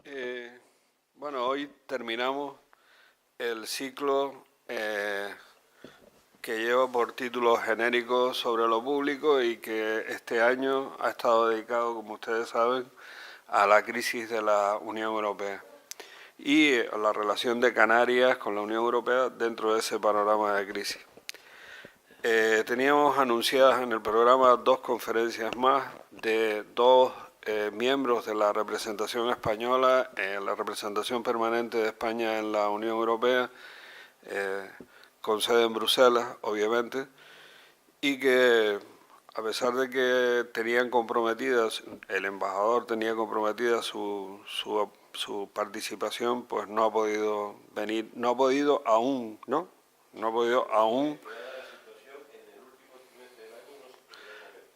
Eh, bueno, hoy terminamos el ciclo que lleva por título genérico sobre lo público y que este año ha estado dedicado, como ustedes saben, a la crisis de la Unión Europea y a la relación de Canarias con la Unión Europea dentro de ese panorama de crisis. Teníamos anunciadas en el programa dos conferencias más de dos miembros de la representación española, la representación permanente de España en la Unión Europea, con sede en Bruselas, obviamente, y que a pesar de que tenían comprometidas, el embajador tenía comprometida su participación, pues no ha podido venir, no ha podido aún, ¿no? No ha podido aún.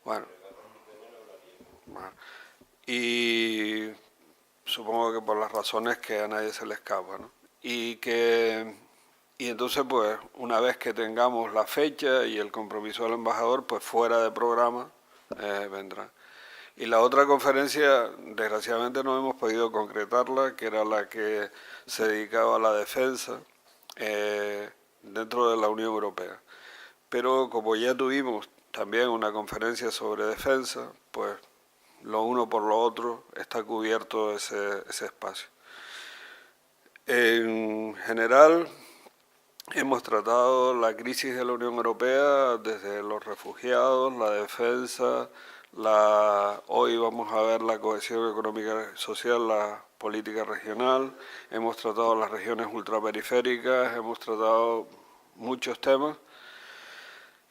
Bueno, y supongo que por las razones que a nadie se le escapa, ¿no? Y entonces, pues, una vez que tengamos la fecha y el compromiso del embajador, pues fuera de programa vendrá. Y la otra conferencia, desgraciadamente no hemos podido concretarla, que era la que se dedicaba a la defensa dentro de la Unión Europea. Pero como ya tuvimos también una conferencia sobre defensa, pues lo uno por lo otro está cubierto ese espacio. En general, hemos tratado la crisis de la Unión Europea desde los refugiados, la defensa, hoy vamos a ver la cohesión económica y social, la política regional, hemos tratado las regiones ultraperiféricas, hemos tratado muchos temas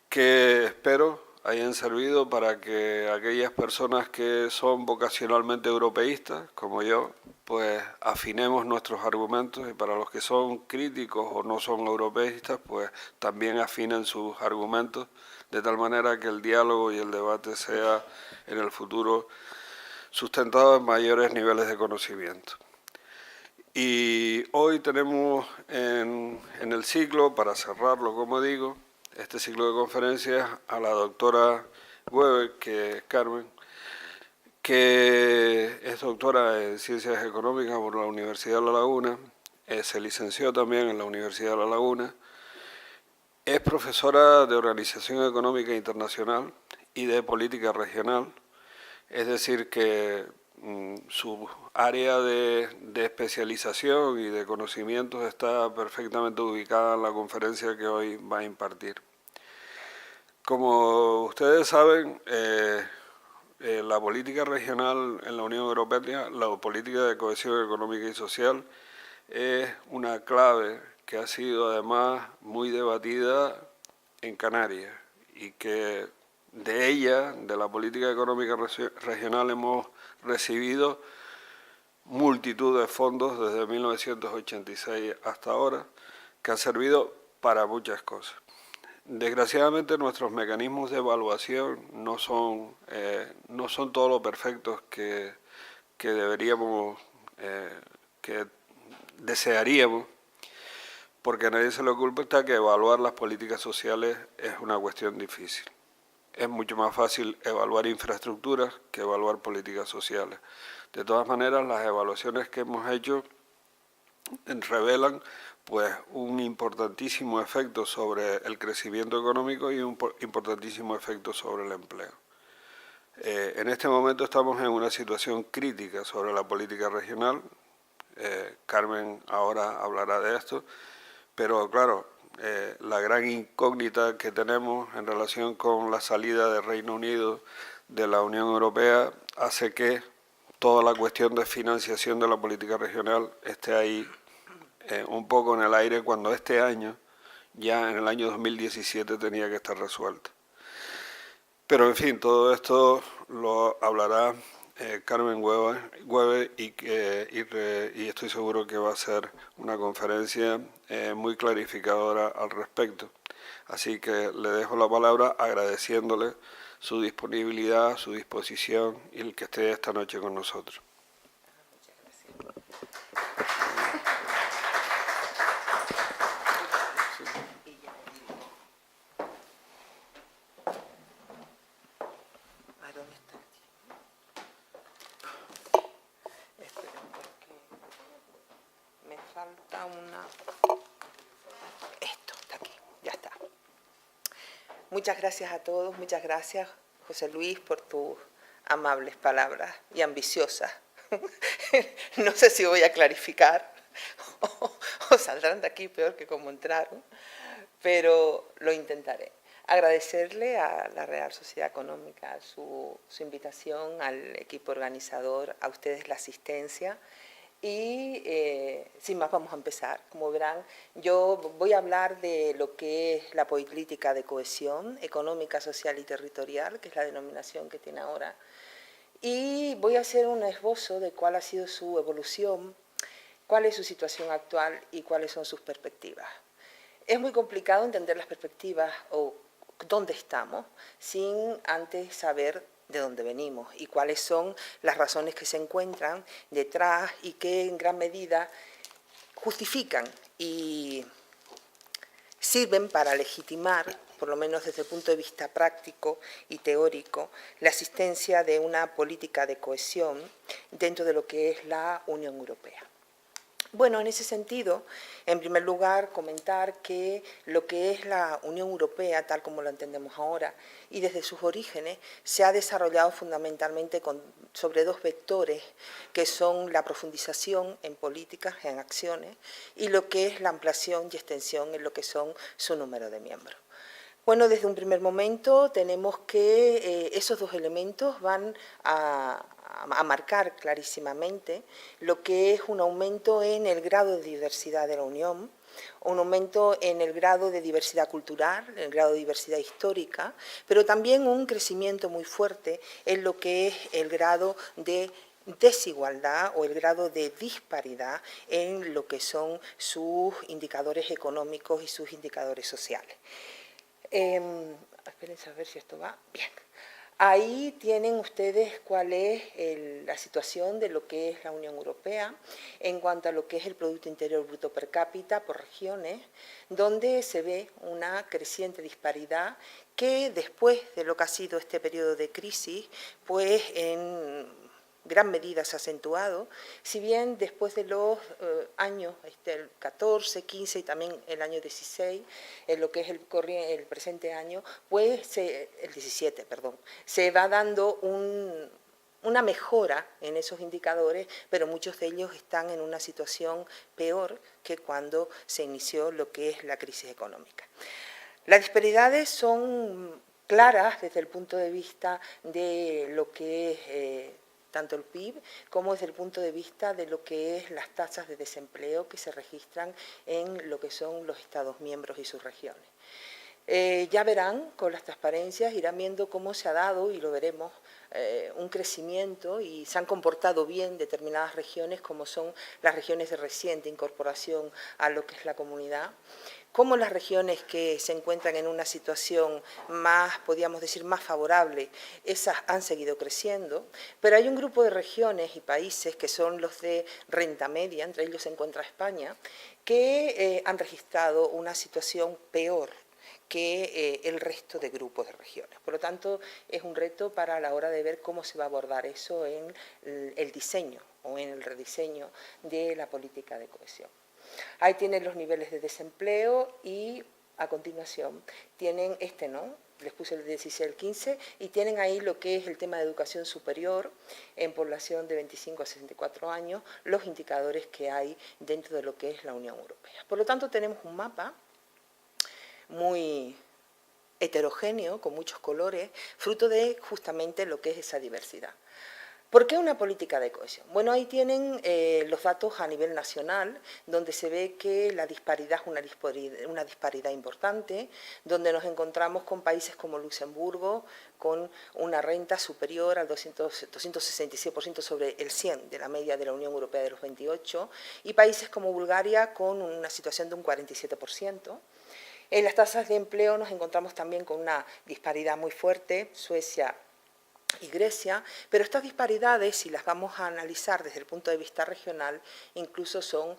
que espero hayan servido para que aquellas personas que son vocacionalmente europeístas, como yo, pues afinemos nuestros argumentos, y para los que son críticos o no son europeístas, pues también afinen sus argumentos, de tal manera que el diálogo y el debate sea en el futuro sustentado en mayores niveles de conocimiento. Y hoy tenemos en el ciclo, para cerrarlo, como digo, este ciclo de conferencias, a la doctora Weber, que es Carmen, que es doctora en Ciencias Económicas por la Universidad de La Laguna, se licenció también en la Universidad de La Laguna, es profesora de Organización Económica Internacional y de Política Regional, es decir que su área de especialización y de conocimientos está perfectamente ubicada en la conferencia que hoy va a impartir. Como ustedes saben, la política regional en la Unión Europea, la política de cohesión económica y social, es una clave que ha sido además muy debatida en Canarias y que de ella, de la política económica regional, hemos recibido multitud de fondos desde 1986 hasta ahora, que han servido para muchas cosas. Desgraciadamente nuestros mecanismos de evaluación no son todo lo perfectos que deberíamos, que desearíamos, porque a nadie se le oculta que evaluar las políticas sociales es una cuestión difícil. Es mucho más fácil evaluar infraestructuras que evaluar políticas sociales. De todas maneras, las evaluaciones que hemos hecho revelan pues un importantísimo efecto sobre el crecimiento económico y un importantísimo efecto sobre el empleo. En este momento estamos en una situación crítica sobre la política regional. Carmen ahora hablará de esto, pero claro, la gran incógnita que tenemos en relación con la salida del Reino Unido de la Unión Europea hace que toda la cuestión de financiación de la política regional esté ahí un poco en el aire, cuando este año, ya en el año 2017, tenía que estar resuelto. Pero en fin, todo esto lo hablará Carmen Weber y estoy seguro que va a ser una conferencia muy clarificadora al respecto. Así que le dejo la palabra agradeciéndole su disponibilidad, su disposición y el que esté esta noche con nosotros. falta una... Esto está aquí, ya está. Muchas gracias a todos, muchas gracias, José Luis, por tus amables palabras y ambiciosas. No sé si voy a clarificar o saldrán de aquí peor que como entraron, pero lo intentaré. Agradecerle a la Real Sociedad Económica su invitación, al equipo organizador, a ustedes la asistencia. Y sin más vamos a empezar. Como verán, yo voy a hablar de lo que es la política de cohesión económica, social y territorial, que es la denominación que tiene ahora, y voy a hacer un esbozo de cuál ha sido su evolución, cuál es su situación actual y cuáles son sus perspectivas. Es muy complicado entender las perspectivas o dónde estamos sin antes saber de dónde venimos y cuáles son las razones que se encuentran detrás y que en gran medida justifican y sirven para legitimar, por lo menos desde el punto de vista práctico y teórico, la existencia de una política de cohesión dentro de lo que es la Unión Europea. Bueno, en ese sentido, en primer lugar, comentar que lo que es la Unión Europea, tal como lo entendemos ahora, y desde sus orígenes, se ha desarrollado fundamentalmente sobre dos vectores, que son la profundización en políticas, en acciones, y lo que es la ampliación y extensión en lo que son su número de miembros. Bueno, desde un primer momento tenemos que esos dos elementos van a marcar clarísimamente lo que es un aumento en el grado de diversidad de la Unión, un aumento en el grado de diversidad cultural, en el grado de diversidad histórica, pero también un crecimiento muy fuerte en lo que es el grado de desigualdad o el grado de disparidad en lo que son sus indicadores económicos y sus indicadores sociales. Espérense a ver si esto va bien. Ahí tienen ustedes cuál es la situación de lo que es la Unión Europea en cuanto a lo que es el Producto Interior Bruto per cápita por regiones, donde se ve una creciente disparidad que después de lo que ha sido este periodo de crisis, pues en gran medida se ha acentuado, si bien después de los años el 14, 15 y también el año 16, en lo que es el presente año, pues el 17, perdón, se va dando una mejora en esos indicadores, pero muchos de ellos están en una situación peor que cuando se inició lo que es la crisis económica. Las disparidades son claras desde el punto de vista de lo que es tanto el PIB como desde el punto de vista de lo que es las tasas de desempleo que se registran en lo que son los Estados miembros y sus regiones. Ya verán con las transparencias, irán viendo cómo se ha dado, y lo veremos, un crecimiento y se han comportado bien determinadas regiones como son las regiones de reciente incorporación a lo que es la comunidad, como las regiones que se encuentran en una situación más, podríamos decir, más favorable, esas han seguido creciendo, pero hay un grupo de regiones y países que son los de renta media, entre ellos se encuentra España, que han registrado una situación peor que el resto de grupos de regiones. Por lo tanto, es un reto para la hora de ver cómo se va a abordar eso en el diseño o en el rediseño de la política de cohesión. Ahí tienen los niveles de desempleo y a continuación tienen les puse el 16 al 15 y tienen ahí lo que es el tema de educación superior en población de 25 a 64 años, los indicadores que hay dentro de lo que es la Unión Europea. Por lo tanto, tenemos un mapa muy heterogéneo, con muchos colores, fruto de justamente lo que es esa diversidad. ¿Por qué una política de cohesión? Bueno, ahí tienen los datos a nivel nacional, donde se ve que la disparidad es una disparidad importante, donde nos encontramos con países como Luxemburgo, con una renta superior al 266% sobre el 100 de la media de la Unión Europea de los 28, y países como Bulgaria con una situación de un 47%. En las tasas de empleo nos encontramos también con una disparidad muy fuerte, Suecia y Grecia, pero estas disparidades, si las vamos a analizar desde el punto de vista regional, incluso son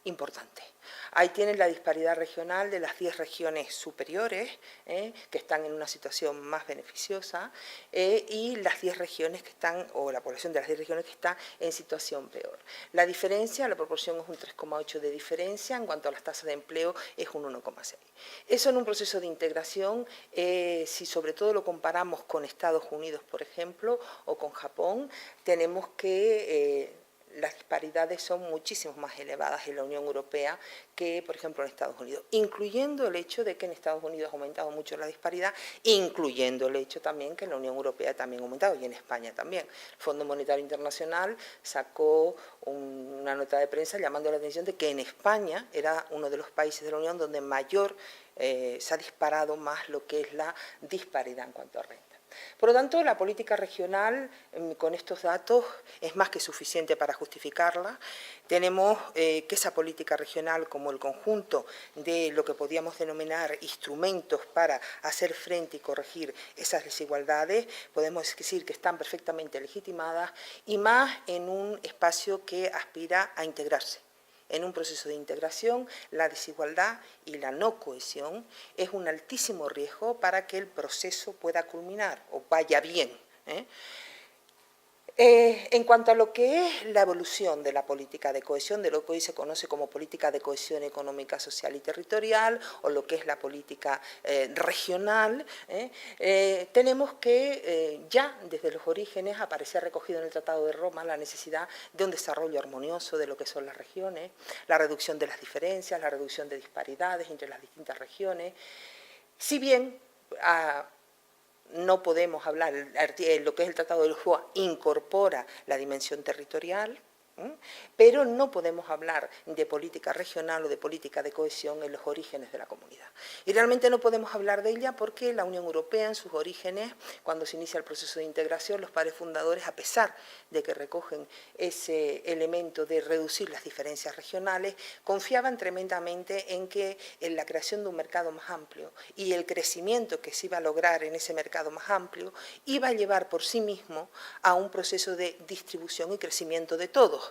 importante. Ahí tienen la disparidad regional de las 10 regiones superiores, que están en una situación más beneficiosa, y las 10 regiones que están, o la población de las 10 regiones que está en situación peor. La diferencia, la proporción es un 3,8 de diferencia, en cuanto a las tasas de empleo es un 1,6. Eso en un proceso de integración, si sobre todo lo comparamos con Estados Unidos, por ejemplo, o con Japón, tenemos que las disparidades son muchísimo más elevadas en la Unión Europea que, por ejemplo, en Estados Unidos, incluyendo el hecho de que en Estados Unidos ha aumentado mucho la disparidad, incluyendo el hecho también que en la Unión Europea también ha aumentado, y en España también. El Fondo Monetario Internacional sacó una nota de prensa llamando la atención de que en España era uno de los países de la Unión donde mayor se ha disparado más lo que es la disparidad en cuanto a renta. Por lo tanto, la política regional, con estos datos, es más que suficiente para justificarla. Tenemos que esa política regional, como el conjunto de lo que podríamos denominar instrumentos para hacer frente y corregir esas desigualdades, podemos decir que están perfectamente legitimadas, y más en un espacio que aspira a integrarse. En un proceso de integración, la desigualdad y la no cohesión es un altísimo riesgo para que el proceso pueda culminar o vaya bien. En cuanto a lo que es la evolución de la política de cohesión, de lo que hoy se conoce como política de cohesión económica, social y territorial, o lo que es la política regional, tenemos que ya desde los orígenes aparecía recogido en el Tratado de Roma la necesidad de un desarrollo armonioso de lo que son las regiones, la reducción de las diferencias, la reducción de disparidades entre las distintas regiones. Si bien no podemos hablar, lo que es el Tratado de Lisboa incorpora la dimensión territorial, pero no podemos hablar de política regional o de política de cohesión en los orígenes de la comunidad. Y realmente no podemos hablar de ella porque la Unión Europea, en sus orígenes, cuando se inicia el proceso de integración, los padres fundadores, a pesar de que recogen ese elemento de reducir las diferencias regionales, confiaban tremendamente en que en la creación de un mercado más amplio y el crecimiento que se iba a lograr en ese mercado más amplio iba a llevar por sí mismo a un proceso de distribución y crecimiento de todos.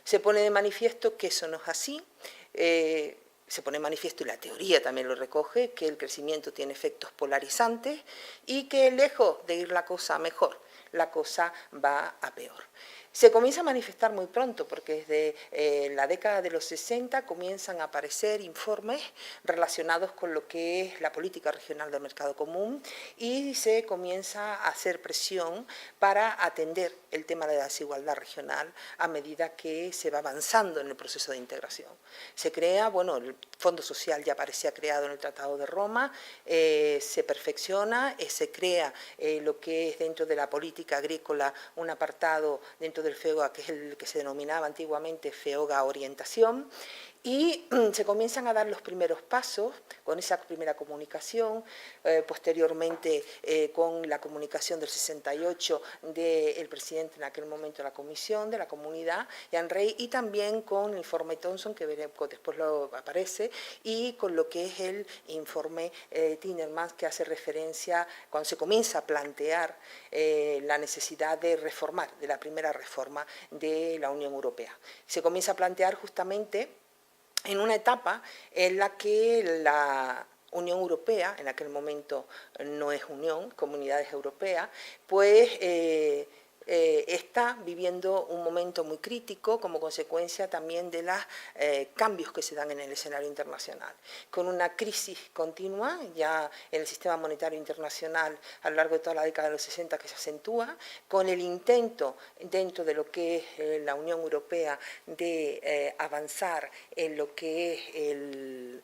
Se pone de manifiesto que eso no es así, se pone de manifiesto, y la teoría también lo recoge, que el crecimiento tiene efectos polarizantes y que lejos de ir la cosa a mejor, la cosa va a peor. Se comienza a manifestar muy pronto, porque desde la década de los 60 comienzan a aparecer informes relacionados con lo que es la política regional del mercado común, y se comienza a hacer presión para atender el tema de la desigualdad regional a medida que se va avanzando en el proceso de integración. Se crea, bueno, el Fondo Social ya aparecía creado en el Tratado de Roma, se perfecciona, se crea lo que es dentro de la política agrícola un apartado dentro del FEOGA, que es el que se denominaba antiguamente FEOGA Orientación, y se comienzan a dar los primeros pasos con esa primera comunicación, posteriormente con la comunicación del 68 del presidente en aquel momento de la comisión, de la comunidad, Jan Rey, y también con el informe Thomson, que después lo aparece, y con lo que es el informe Timmermans, que hace referencia, cuando se comienza a plantear la necesidad de reformar, de la primera reforma de la Unión Europea. Se comienza a plantear justamente en una etapa en la que la Unión Europea, en aquel momento no es Unión, Comunidades Europeas, pues está viviendo un momento muy crítico como consecuencia también de los cambios que se dan en el escenario internacional, con una crisis continua ya en el sistema monetario internacional a lo largo de toda la década de los 60 que se acentúa, con el intento dentro de lo que es la Unión Europea de avanzar en lo que es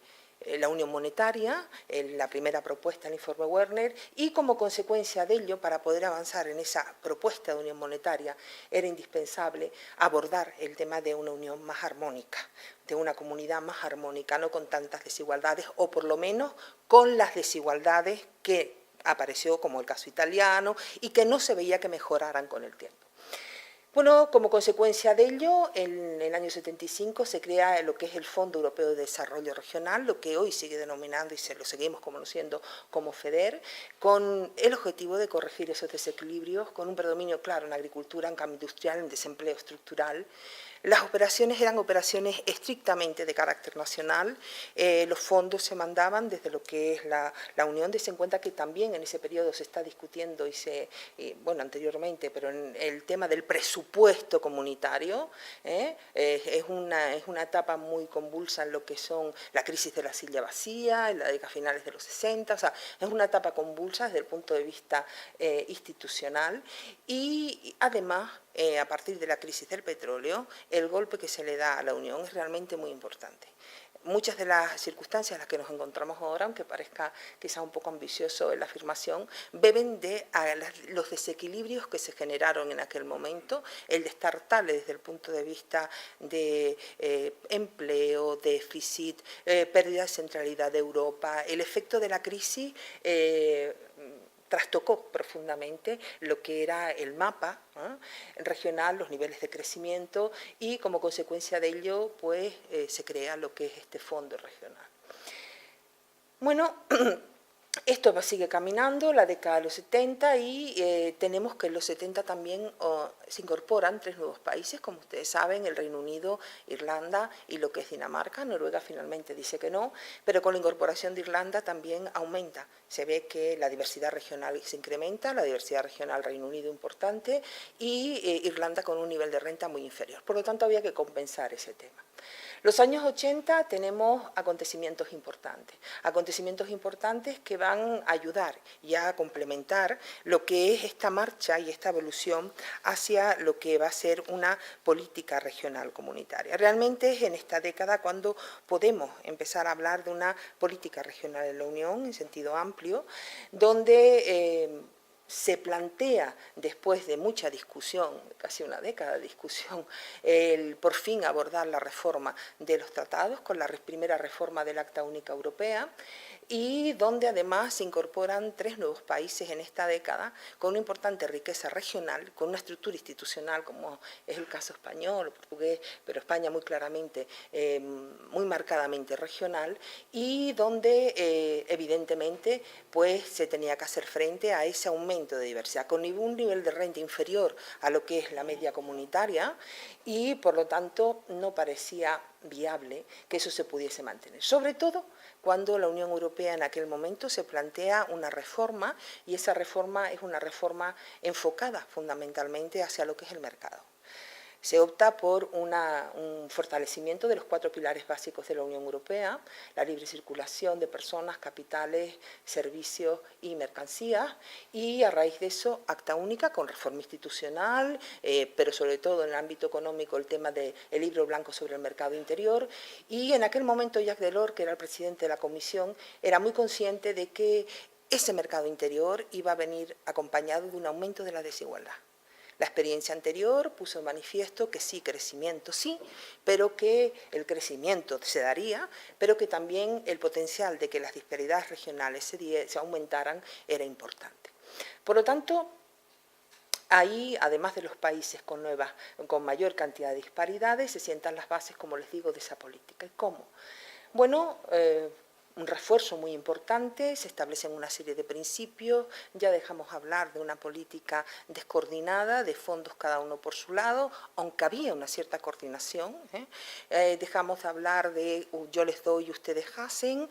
la Unión Monetaria, la primera propuesta del informe Werner, y como consecuencia de ello, para poder avanzar en esa propuesta de Unión Monetaria, era indispensable abordar el tema de una unión más armónica, de una comunidad más armónica, no con tantas desigualdades, o por lo menos con las desigualdades que apareció, como el caso italiano, y que no se veía que mejoraran con el tiempo. Bueno, como consecuencia de ello, en el año 75 se crea lo que es el Fondo Europeo de Desarrollo Regional, lo que hoy sigue denominando y se lo seguimos conociendo como FEDER, con el objetivo de corregir esos desequilibrios, con un predominio claro en agricultura, en cambio industrial, en desempleo estructural, Las operaciones eran operaciones estrictamente de carácter nacional, los fondos se mandaban desde lo que es la Unión. Dense en cuenta que también en ese periodo se está discutiendo, bueno, anteriormente, pero en el tema del presupuesto comunitario, es una etapa muy convulsa en lo que son la crisis de la silla vacía, en la década finales de los 60, o sea, es una etapa convulsa desde el punto de vista institucional y además, a partir de la crisis del petróleo, el golpe que se le da a la Unión es realmente muy importante. Muchas de las circunstancias en las que nos encontramos ahora, aunque parezca quizá un poco ambicioso en la afirmación, beben de los desequilibrios que se generaron en aquel momento, el destartable desde el punto de vista de empleo, déficit, pérdida de centralidad de Europa, el efecto de la crisis trastocó profundamente lo que era el mapa regional, los niveles de crecimiento y como consecuencia de ello pues se crea lo que es este fondo regional. Bueno, esto sigue caminando, la década de los 70 y tenemos que en los 70 también se incorporan 3 nuevos países, como ustedes saben, el Reino Unido, Irlanda y lo que es Dinamarca. Noruega finalmente dice que no, pero con la incorporación de Irlanda también aumenta. Se ve que la diversidad regional se incrementa, la diversidad regional Reino Unido importante y Irlanda con un nivel de renta muy inferior. Por lo tanto, había que compensar ese tema. Los años 80 tenemos acontecimientos importantes que van a ayudar y a complementar lo que es esta marcha y esta evolución hacia lo que va a ser una política regional comunitaria. Realmente es en esta década cuando podemos empezar a hablar de una política regional en la Unión, en sentido amplio, donde se plantea, después de mucha discusión, casi una década de discusión, el por fin abordar la reforma de los tratados con la primera reforma del Acta Única Europea y donde además se incorporan 3 nuevos países en esta década con una importante riqueza regional, con una estructura institucional como es el caso español o portugués, pero España muy claramente, muy marcadamente regional y donde evidentemente pues se tenía que hacer frente a ese aumento de diversidad, con un nivel de renta inferior a lo que es la media comunitaria y por lo tanto no parecía viable que eso se pudiese mantener. Sobre todo cuando la Unión Europea en aquel momento se plantea una reforma y esa reforma es una reforma enfocada fundamentalmente hacia lo que es el mercado. Se opta por un fortalecimiento de los 4 pilares básicos de la Unión Europea, la libre circulación de personas, capitales, servicios y mercancías, y a raíz de eso, Acta Única con reforma institucional, pero sobre todo en el ámbito económico el tema del libro blanco sobre el mercado interior, y en aquel momento Jacques Delors, que era el presidente de la Comisión, era muy consciente de que ese mercado interior iba a venir acompañado de un aumento de la desigualdad. La experiencia anterior puso en manifiesto que sí, crecimiento sí, pero que el crecimiento se daría, pero que también el potencial de que las disparidades regionales se aumentaran era importante. Por lo tanto, ahí, además de los países con mayor cantidad de disparidades, se sientan las bases, como les digo, de esa política. ¿Y cómo? Bueno, un refuerzo muy importante, se establecen una serie de principios, ya dejamos hablar de una política descoordinada, de fondos cada uno por su lado, aunque había una cierta coordinación, dejamos de hablar de yo les doy y ustedes hacen,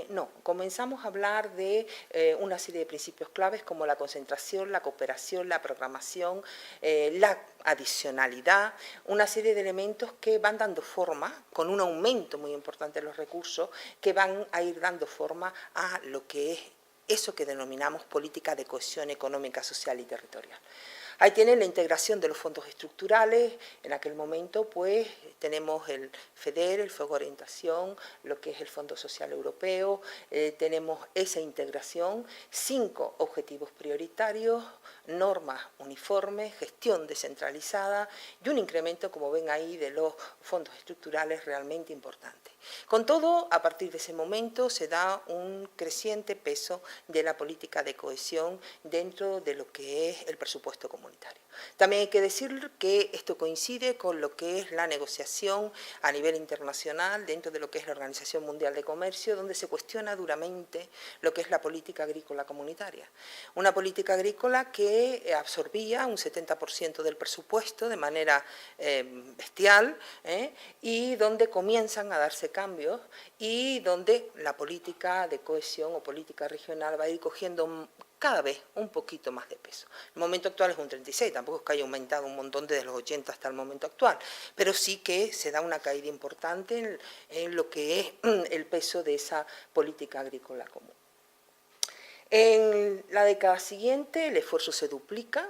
no, comenzamos a hablar de una serie de principios claves como la concentración, la cooperación, la programación, la adicionalidad, una serie de elementos que van dando forma, con un aumento muy importante de los recursos, que van a ir dando forma a lo que es eso que denominamos política de cohesión económica, social y territorial. Ahí tienen la integración de los fondos estructurales, en aquel momento pues tenemos el FEDER, el Fondo de Orientación, lo que es el Fondo Social Europeo, tenemos esa integración, 5 objetivos prioritarios, normas uniformes, gestión descentralizada y un incremento, como ven ahí, de los fondos estructurales realmente importante. Con todo, a partir de ese momento se da un creciente peso de la política de cohesión dentro de lo que es el presupuesto comunitario. También hay que decir que esto coincide con lo que es la negociación a nivel internacional dentro de lo que es la Organización Mundial de Comercio, donde se cuestiona duramente lo que es la política agrícola comunitaria. Una política agrícola que que absorbía un 70% del presupuesto de manera bestial, y donde comienzan a darse cambios y donde la política de cohesión o política regional va a ir cogiendo cada vez un poquito más de peso. El momento actual es un 36, tampoco es que haya aumentado un montón desde los 80 hasta el momento actual, pero sí que se da una caída importante en lo que es el peso de esa política agrícola común. En la década siguiente el esfuerzo se duplica.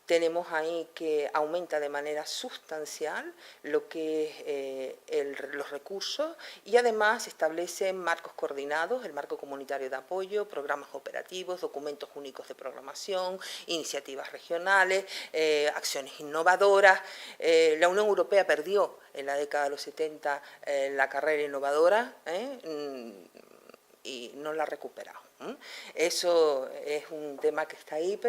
Tenemos ahí que aumenta de manera sustancial lo que es los recursos y además se establecen marcos coordinados, el marco comunitario de apoyo, programas operativos, documentos únicos de programación, iniciativas regionales, acciones innovadoras. La Unión Europea perdió en la década de los 70 la carrera innovadora y no la ha recuperado. Eso es un tema que está ahí,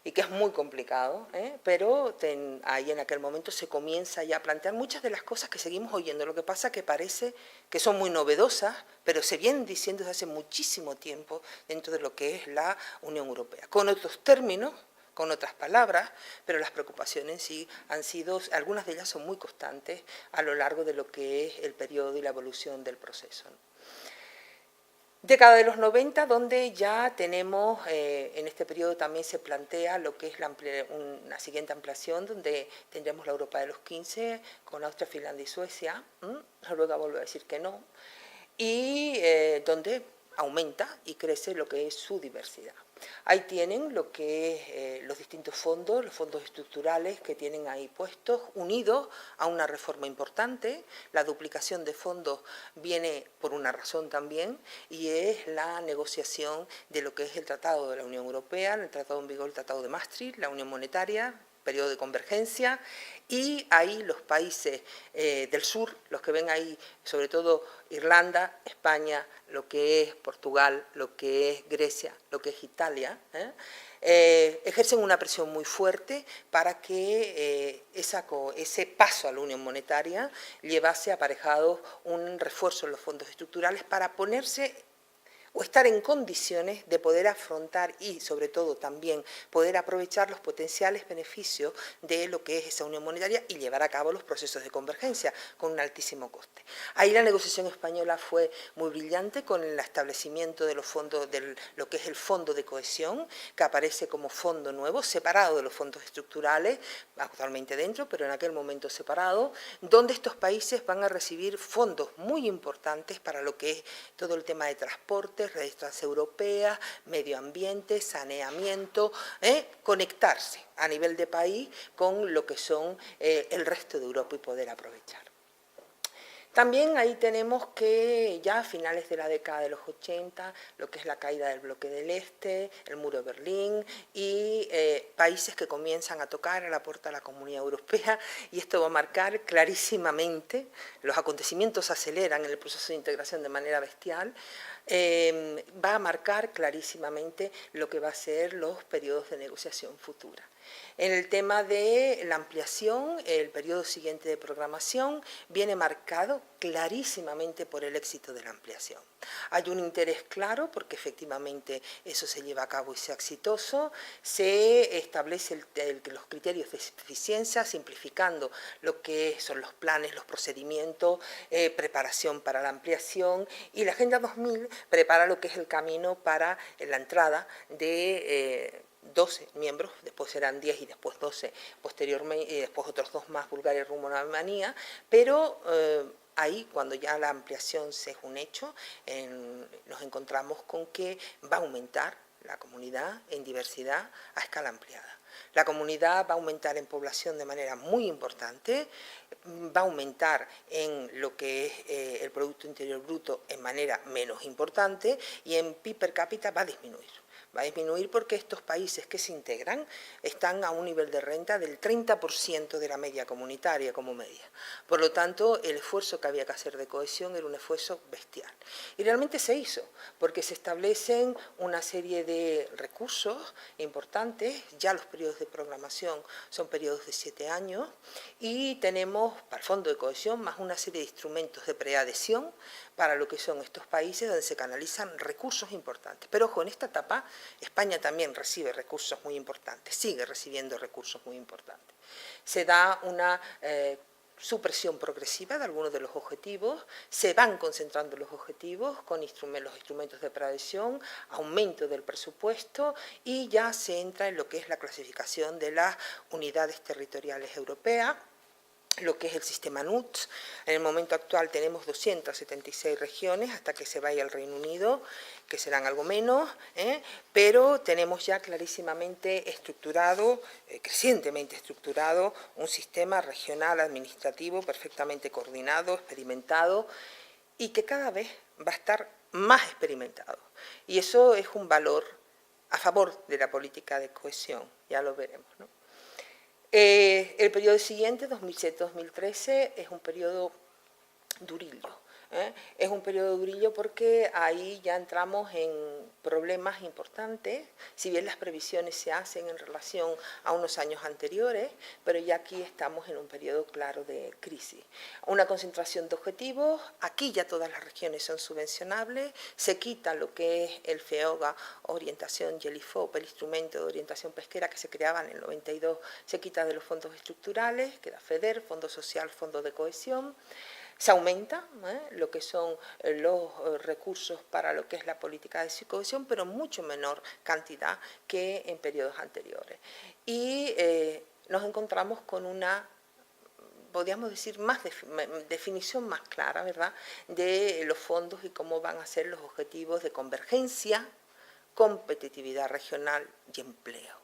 y que es muy complicado, pero ahí en aquel momento se comienza ya a plantear muchas de las cosas que seguimos oyendo. Lo que pasa que parece que son muy novedosas, pero se vienen diciendo desde hace muchísimo tiempo dentro de lo que es la Unión Europea, con otros términos, con otras palabras, pero las preocupaciones sí han sido, algunas de ellas son muy constantes a lo largo de lo que es el periodo y la evolución del proceso. Década de los 90, donde ya tenemos, en este periodo también se plantea lo que es una siguiente ampliación, donde tendremos la Europa de los 15 con Austria, Finlandia y Suecia. Noruega vuelve a decir que no, y donde aumenta y crece lo que es su diversidad. Ahí tienen lo que es los distintos fondos, los fondos estructurales que tienen ahí puestos, unidos a una reforma importante. La duplicación de fondos viene por una razón también, y es la negociación de lo que es el Tratado de la Unión Europea, el Tratado en vigor, el Tratado de Maastricht, la Unión Monetaria, periodo de convergencia, y ahí los países del sur, los que ven ahí, sobre todo Irlanda, España, lo que es Portugal, lo que es Grecia, lo que es Italia, ejercen una presión muy fuerte para que ese paso a la Unión Monetaria llevase aparejado un refuerzo en los fondos estructurales para ponerse o estar en condiciones de poder afrontar y, sobre todo, también poder aprovechar los potenciales beneficios de lo que es esa unión monetaria y llevar a cabo los procesos de convergencia con un altísimo coste. Ahí la negociación española fue muy brillante con el establecimiento de los fondos, de lo que es el Fondo de Cohesión, que aparece como fondo nuevo, separado de los fondos estructurales, actualmente dentro, pero en aquel momento separado, donde estos países van a recibir fondos muy importantes para lo que es todo el tema de transporte, redes transeuropeas, medio ambiente, saneamiento, conectarse a nivel de país con lo que son el resto de Europa y poder aprovechar. También ahí tenemos que ya a finales de la década de los 80, lo que es la caída del bloque del Este, el muro de Berlín y países que comienzan a tocar a la puerta de la Comunidad Europea, y esto va a marcar clarísimamente, los acontecimientos se aceleran en el proceso de integración de manera bestial, va a marcar clarísimamente lo que va a ser los periodos de negociación futura. En el tema de la ampliación, el periodo siguiente de programación viene marcado clarísimamente por el éxito de la ampliación. Hay un interés claro porque efectivamente eso se lleva a cabo y sea exitoso, se establece los criterios de eficiencia, simplificando lo que son los planes, los procedimientos, preparación para la ampliación, y la Agenda 2000 prepara lo que es el camino para la entrada de 12 miembros, después serán 10 y después 12 posteriormente, y después otros 2 más, Bulgaria, Rumanía, pero ahí cuando ya la ampliación se es un hecho, nos encontramos con que va a aumentar la comunidad en diversidad a escala ampliada. La comunidad va a aumentar en población de manera muy importante, va a aumentar en lo que es el Producto Interior Bruto en manera menos importante, y en PIB per cápita va a disminuir. Va a disminuir porque estos países que se integran están a un nivel de renta del 30% de la media comunitaria como media. Por lo tanto, el esfuerzo que había que hacer de cohesión era un esfuerzo bestial. Y realmente se hizo, porque se establecen una serie de recursos importantes, ya los periodos de programación son periodos de 7 años, y tenemos para el Fondo de Cohesión más una serie de instrumentos de preadhesión para lo que son estos países donde se canalizan recursos importantes. Pero ojo, en esta etapa España también recibe recursos muy importantes, sigue recibiendo recursos muy importantes. Se da una supresión progresiva de algunos de los objetivos, se van concentrando los objetivos con los instrumentos de prevención, aumento del presupuesto y ya se entra en lo que es la clasificación de las unidades territoriales europeas, lo que es el sistema NUTS. En el momento actual tenemos 276 regiones hasta que se vaya al Reino Unido, que serán algo menos, pero tenemos ya clarísimamente estructurado, crecientemente estructurado, un sistema regional administrativo perfectamente coordinado, experimentado y que cada vez va a estar más experimentado. Y eso es un valor a favor de la política de cohesión, ya lo veremos, ¿no? El periodo siguiente, 2007-2013, es un periodo durillo. Es un periodo durillo porque ahí ya entramos en problemas importantes, si bien las previsiones se hacen en relación a unos años anteriores, pero ya aquí estamos en un periodo claro de crisis. Una concentración de objetivos, aquí ya todas las regiones son subvencionables, se quita lo que es el FEOGA, orientación, y el IFOP, el instrumento de orientación pesquera que se creaba en el 92, se quita de los fondos estructurales, queda FEDER, Fondo Social, Fondo de Cohesión. Se aumenta lo que son los recursos para lo que es la política de cohesión, pero mucho menor cantidad que en periodos anteriores. Y nos encontramos con una, podríamos decir, definición más clara, ¿verdad?, de los fondos y cómo van a ser los objetivos de convergencia, competitividad regional y empleo.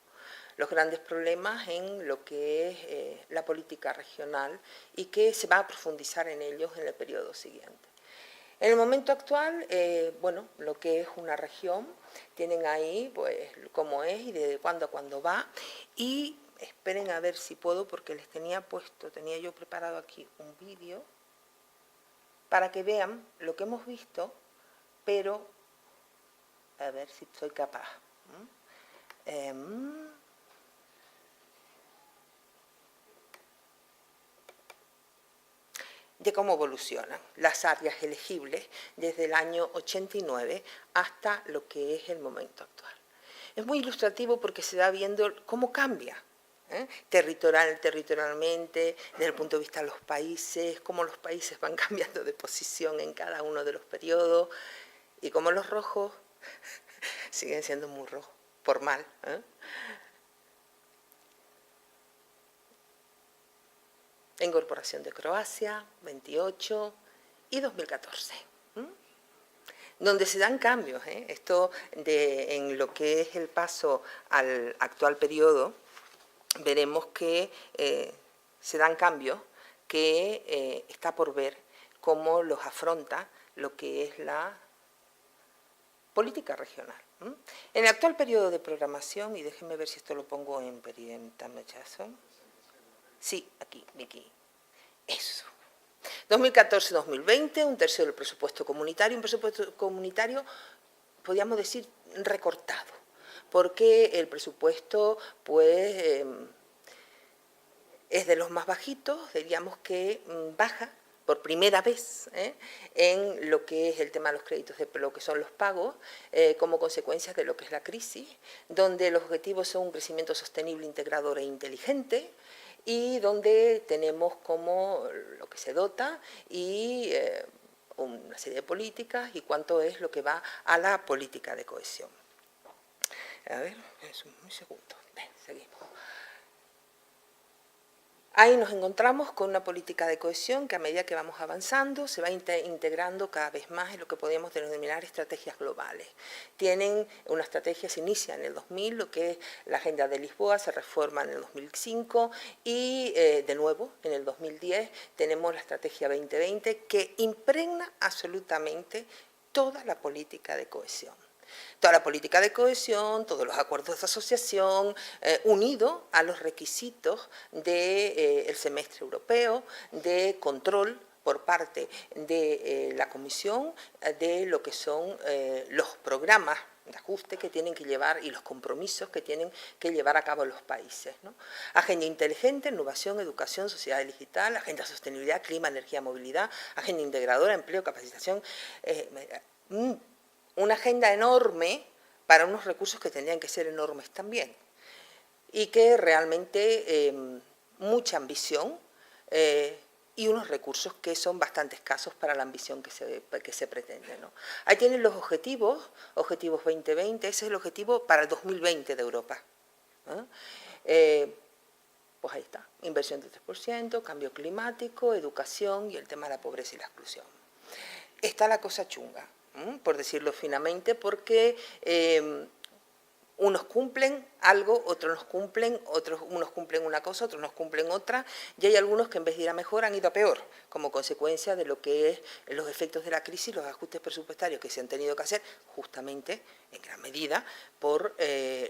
Los grandes problemas en lo que es la política regional y que se va a profundizar en ellos en el periodo siguiente. En el momento actual, bueno, lo que es una región, tienen ahí pues cómo es y de cuándo a cuándo va, y esperen a ver si puedo, porque les tenía yo preparado aquí un vídeo para que vean lo que hemos visto, pero a ver si soy capaz. De cómo evolucionan las áreas elegibles desde el año 89 hasta lo que es el momento actual. Es muy ilustrativo porque se va viendo cómo cambia territorialmente, desde el punto de vista de los países, cómo los países van cambiando de posición en cada uno de los periodos y cómo los rojos siguen siendo muy rojos, por mal. Incorporación de Croacia, 28 y 2014, donde se dan cambios. Esto en lo que es el paso al actual periodo, veremos que se dan cambios que está por ver cómo los afronta lo que es la política regional. En el actual periodo de programación, y déjenme ver si esto lo pongo en pantalla. Sí, aquí. Eso. 2014-2020, un tercio del presupuesto comunitario, un presupuesto comunitario, podríamos decir, recortado, porque el presupuesto, pues, es de los más bajitos, diríamos que baja por primera vez en lo que es el tema de los créditos, de lo que son los pagos, como consecuencia de lo que es la crisis, donde los objetivos son un crecimiento sostenible, integrador e inteligente, y donde tenemos como lo que se dota y una serie de políticas y cuánto es lo que va a la política de cohesión. A ver, un segundo, seguimos. Ahí nos encontramos con una política de cohesión que a medida que vamos avanzando se va integrando cada vez más en lo que podemos denominar estrategias globales. Tienen una estrategia, se inicia en el 2000, lo que es la Agenda de Lisboa, se reforma en el 2005 y de nuevo en el 2010 tenemos la Estrategia 2020 que impregna absolutamente toda la política de cohesión. Toda la política de cohesión, todos los acuerdos de asociación, unido a los requisitos del semestre europeo, de control por parte de la Comisión, de lo que son los programas de ajuste que tienen que llevar y los compromisos que tienen que llevar a cabo los países, ¿no? Agenda inteligente, innovación, educación, sociedad digital, agenda sostenibilidad, clima, energía, movilidad, agenda integradora, empleo, capacitación, una agenda enorme para unos recursos que tendrían que ser enormes también, y que realmente mucha ambición y unos recursos que son bastante escasos para la ambición que se pretende, ¿no? Ahí tienen los objetivos 2020, ese es el objetivo para el 2020 de Europa, ¿no? Pues ahí está, inversión del 3%, cambio climático, educación y el tema de la pobreza y la exclusión. Está la cosa chunga, por decirlo finamente, porque unos cumplen algo, otros no cumplen, unos cumplen una cosa, otros no cumplen otra, y hay algunos que en vez de ir a mejor han ido a peor, como consecuencia de lo que es los efectos de la crisis, los ajustes presupuestarios que se han tenido que hacer, justamente, en gran medida, por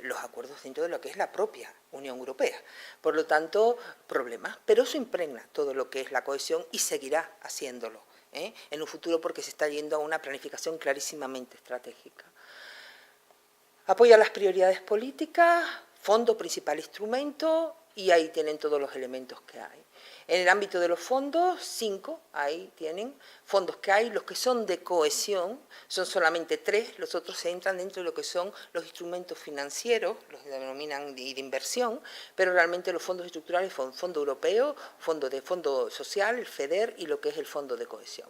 los acuerdos dentro de lo que es la propia Unión Europea. Por lo tanto, problemas, pero eso impregna todo lo que es la cohesión y seguirá haciéndolo en un futuro, porque se está yendo a una planificación clarísimamente estratégica. Apoya las prioridades políticas, fondo principal instrumento, y ahí tienen todos los elementos que hay. En el ámbito de los fondos, 5, ahí tienen fondos que hay, los que son de cohesión, son solamente 3, los otros se entran dentro de lo que son los instrumentos financieros, los que denominan de inversión, pero realmente los fondos estructurales son fondo europeo, fondo social, el FEDER y lo que es el fondo de cohesión.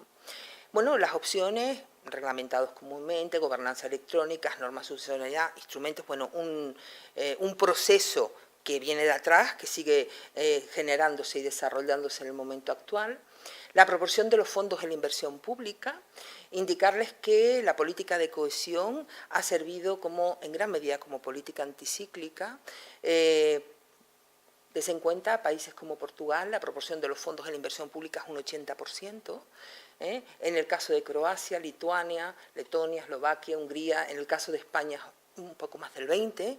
Bueno, las opciones, reglamentados comúnmente, gobernanza electrónica, normas de subsidiariedad, instrumentos, bueno, un proceso que viene de atrás, que sigue generándose y desarrollándose en el momento actual. La proporción de los fondos en la inversión pública, indicarles que la política de cohesión ha servido en gran medida como política anticíclica. Des en cuenta, países como Portugal, la proporción de los fondos en la inversión pública es un 80%. En el caso de Croacia, Lituania, Letonia, Eslovaquia, Hungría, en el caso de España un poco más del 20%.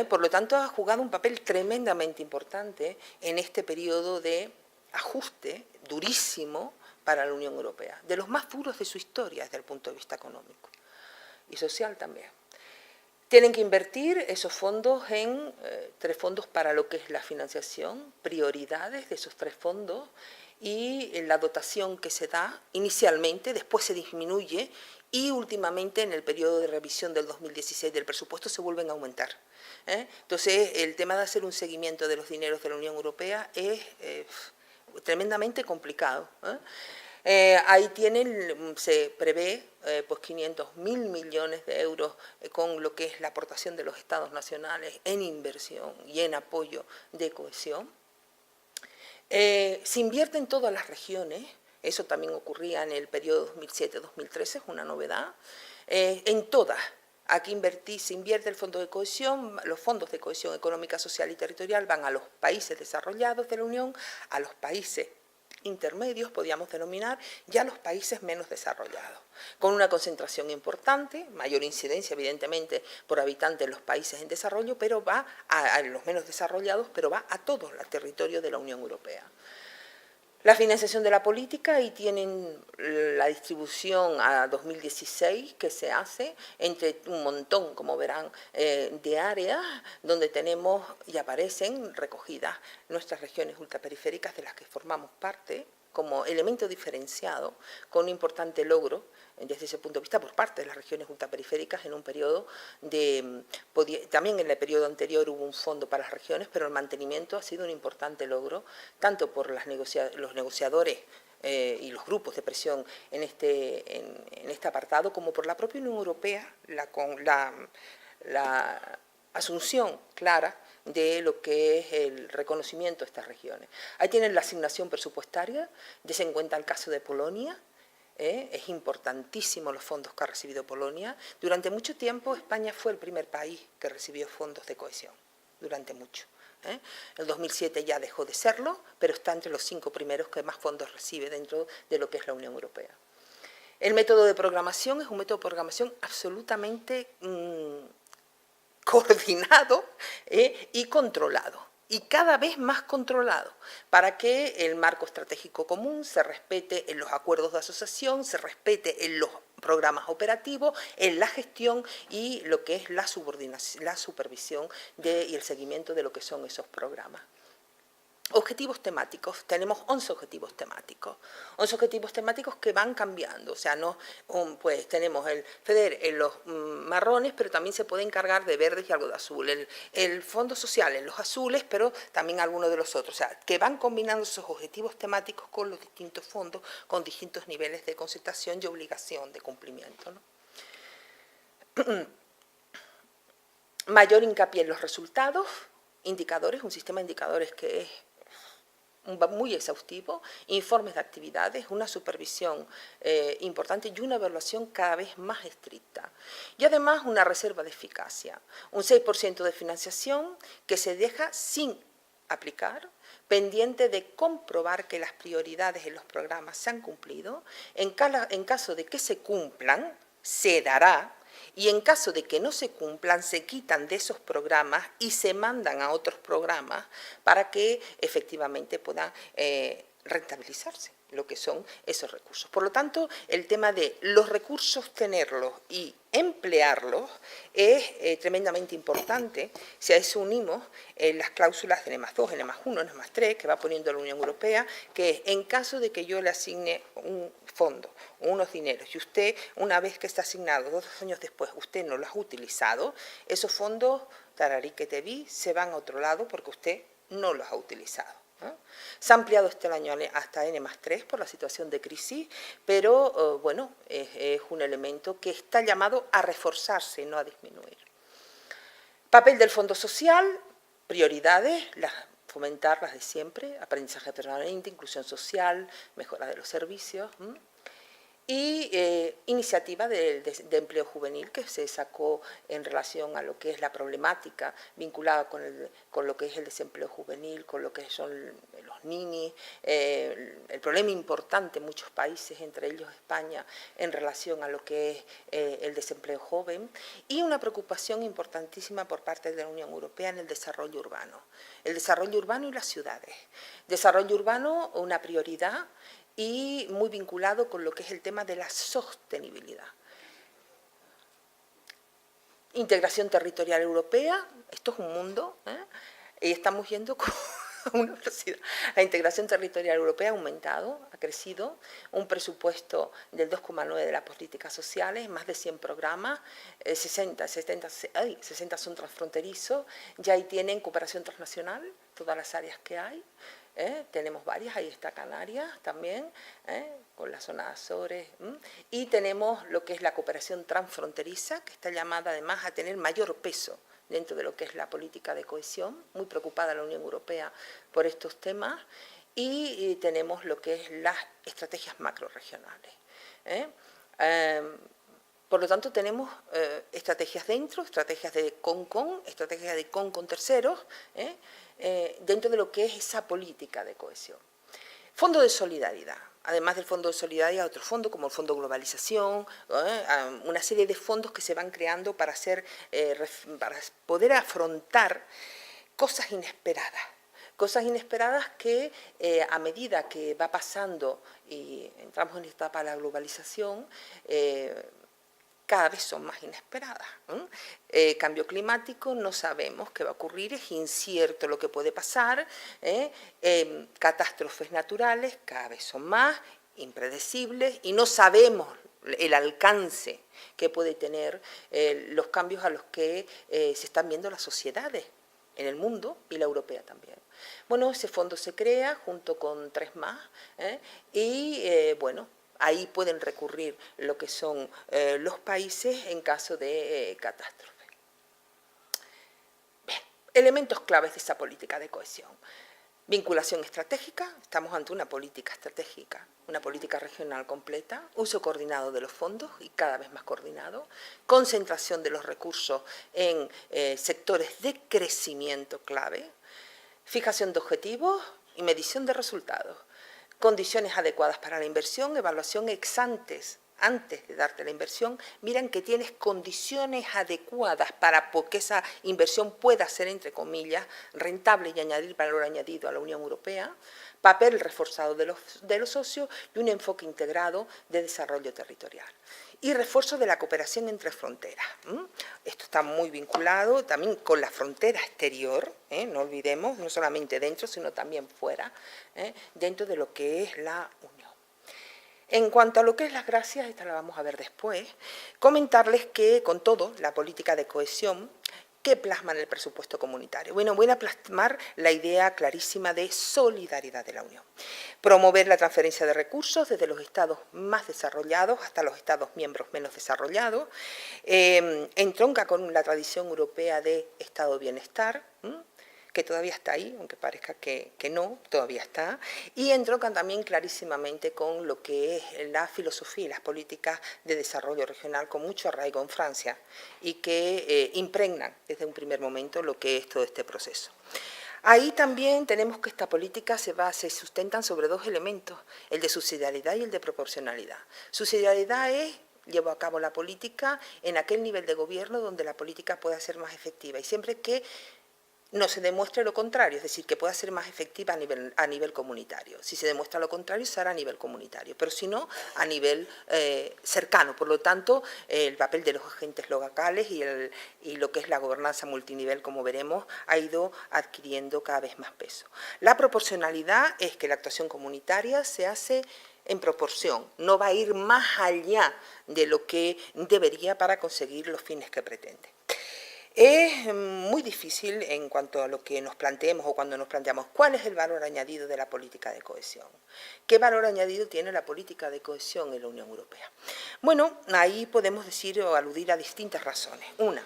Por lo tanto, ha jugado un papel tremendamente importante en este periodo de ajuste durísimo para la Unión Europea, de los más duros de su historia desde el punto de vista económico y social también. Tienen que invertir esos fondos en 3 fondos para lo que es la financiación, prioridades de esos 3 fondos y la dotación que se da inicialmente, después se disminuye y últimamente en el periodo de revisión del 2016 del presupuesto se vuelven a aumentar. Entonces, el tema de hacer un seguimiento de los dineros de la Unión Europea es tremendamente complicado. Ahí se prevé pues 500.000 millones de euros con lo que es la aportación de los Estados nacionales en inversión y en apoyo de cohesión. Se invierte en todas las regiones, eso también ocurría en el periodo 2007-2013, es una novedad, en todas. Aquí se invierte el fondo de cohesión, los fondos de cohesión económica, social y territorial van a los países desarrollados de la Unión, a los países intermedios, podríamos denominar, y a los países menos desarrollados, con una concentración importante, mayor incidencia evidentemente por habitante en los países en desarrollo, pero va a los menos desarrollados, pero va a todo el territorio de la Unión Europea. La financiación de la política, y tienen la distribución a 2016 que se hace entre un montón, como verán, de áreas donde tenemos y aparecen recogidas nuestras regiones ultraperiféricas de las que formamos parte como elemento diferenciado, con un importante logro desde ese punto de vista por parte de las regiones ultraperiféricas en un periodo también en el periodo anterior hubo un fondo para las regiones, pero el mantenimiento ha sido un importante logro, tanto por los negociadores y los grupos de presión en este apartado, como por la propia Unión Europea, la asunción clara de lo que es el reconocimiento de estas regiones. Ahí tienen la asignación presupuestaria, des en cuenta el caso de Polonia. Es importantísimo los fondos que ha recibido Polonia. Durante mucho tiempo España fue el primer país que recibió fondos de cohesión, durante mucho. El 2007 ya dejó de serlo, pero está entre los 5 primeros que más fondos recibe dentro de lo que es la Unión Europea. El método de programación es un método de programación absolutamente coordinado y controlado, y cada vez más controlado, para que el marco estratégico común se respete en los acuerdos de asociación, se respete en los programas operativos, en la gestión y lo que es la subordinación, la supervisión y el seguimiento de lo que son esos programas. Objetivos temáticos, tenemos 11 objetivos temáticos. 11 objetivos temáticos que van cambiando, o sea, no, pues tenemos el FEDER en los marrones, pero también se puede encargar de verdes y algo de azul. El Fondo Social en los azules, pero también algunos de los otros. O sea, que van combinando esos objetivos temáticos con los distintos fondos, con distintos niveles de concertación y obligación de cumplimiento, ¿no? Mayor hincapié en los resultados, indicadores, un sistema de indicadores que es muy exhaustivo, informes de actividades, una supervisión importante y una evaluación cada vez más estricta. Y además una reserva de eficacia, un 6% de financiación que se deja sin aplicar, pendiente de comprobar que las prioridades en los programas se han cumplido. En caso de que se cumplan, se dará. Y en caso de que no se cumplan, se quitan de esos programas y se mandan a otros programas para que efectivamente puedan rentabilizarse lo que son esos recursos. Por lo tanto, el tema de los recursos, tenerlos y emplearlos es tremendamente importante. Si a eso unimos las cláusulas de N+2, N+1, N+3, que va poniendo la Unión Europea, que en caso de que yo le asigne un fondo, unos dineros, y usted, una vez que está asignado, 2 años después, usted no los ha utilizado, esos fondos, tararí que te vi, se van a otro lado porque usted no los ha utilizado. Se ha ampliado este año hasta N+3 por la situación de crisis, pero bueno, es un elemento que está llamado a reforzarse, no a disminuir. Papel del Fondo Social, prioridades, fomentar las de siempre, aprendizaje permanente, inclusión social, mejora de los servicios. Y iniciativa de empleo juvenil que se sacó en relación a lo que es la problemática vinculada con lo que es el desempleo juvenil, con lo que son los ninis, el problema importante en muchos países, entre ellos España, en relación a lo que es el desempleo joven, y una preocupación importantísima por parte de la Unión Europea en el desarrollo urbano. El desarrollo urbano y las ciudades. Desarrollo urbano, una prioridad, y muy vinculado con lo que es el tema de la sostenibilidad. Integración territorial europea, esto es un mundo, y estamos yendo con una velocidad. La integración territorial europea ha aumentado, ha crecido, un presupuesto del 2,9 de las políticas sociales, más de 100 programas, 60 son transfronterizos, ya ahí tienen cooperación transnacional, todas las áreas que hay. Tenemos varias, ahí está Canarias también, con la zona de Azores, y tenemos lo que es la cooperación transfronteriza, que está llamada además a tener mayor peso dentro de lo que es la política de cohesión, muy preocupada la Unión Europea por estos temas, y tenemos lo que es las estrategias macrorregionales. Por lo tanto, tenemos estrategias dentro, estrategias de con, estrategias de con terceros, dentro de lo que es esa política de cohesión. Fondo de solidaridad. Además del Fondo de Solidaridad, otro fondo como el Fondo de Globalización, una serie de fondos que se van creando para poder afrontar cosas inesperadas que a medida que va pasando y entramos en la etapa de la globalización, cada vez son más inesperadas. Cambio climático, no sabemos qué va a ocurrir, es incierto lo que puede pasar, catástrofes naturales cada vez son más impredecibles y no sabemos el alcance que puede tener los cambios a los que se están viendo las sociedades en el mundo y la europea también. Bueno, ese fondo se crea junto con 3 más y bueno, ahí pueden recurrir lo que son los países en caso de catástrofe. Bien, elementos claves de esa política de cohesión. Vinculación estratégica, estamos ante una política estratégica, una política regional completa, uso coordinado de los fondos y cada vez más coordinado, concentración de los recursos en sectores de crecimiento clave, fijación de objetivos y medición de resultados. Condiciones adecuadas para la inversión, evaluación ex ante antes de darte la inversión, miran que tienes condiciones adecuadas para que esa inversión pueda ser, entre comillas, rentable y añadir valor añadido a la Unión Europea, papel reforzado de los socios y un enfoque integrado de desarrollo territorial. Y refuerzo de la cooperación entre fronteras. Esto está muy vinculado también con la frontera exterior, no olvidemos, no solamente dentro, sino también fuera, dentro de lo que es la Unión. En cuanto a lo que es las gracias, esta la vamos a ver después, comentarles que con todo, la política de cohesión, ¿qué plasma en el presupuesto comunitario? Bueno, voy a plasmar la idea clarísima de solidaridad de la Unión. Promover la transferencia de recursos desde los estados más desarrollados hasta los estados miembros menos desarrollados. Entronca con la tradición europea de estado de bienestar, que todavía está ahí, aunque parezca que no, todavía está, y entroncan también clarísimamente con lo que es la filosofía y las políticas de desarrollo regional con mucho arraigo en Francia y que impregnan desde un primer momento lo que es todo este proceso. Ahí también tenemos que esta política se sustentan sobre dos elementos, el de subsidiariedad y el de proporcionalidad. Subsidiariedad es llevo a cabo la política en aquel nivel de gobierno donde la política pueda ser más efectiva y siempre que no se demuestre lo contrario, es decir, que pueda ser más efectiva a nivel comunitario. Si se demuestra lo contrario, será a nivel comunitario, pero si no, a nivel cercano. Por lo tanto, el papel de los agentes locales y lo que es la gobernanza multinivel, como veremos, ha ido adquiriendo cada vez más peso. La proporcionalidad es que la actuación comunitaria se hace en proporción, no va a ir más allá de lo que debería para conseguir los fines que pretende. Es muy difícil en cuanto a lo que nos planteemos o cuando nos planteamos cuál es el valor añadido de la política de cohesión. ¿Qué valor añadido tiene la política de cohesión en la Unión Europea? Bueno, ahí podemos decir o aludir a distintas razones. Una,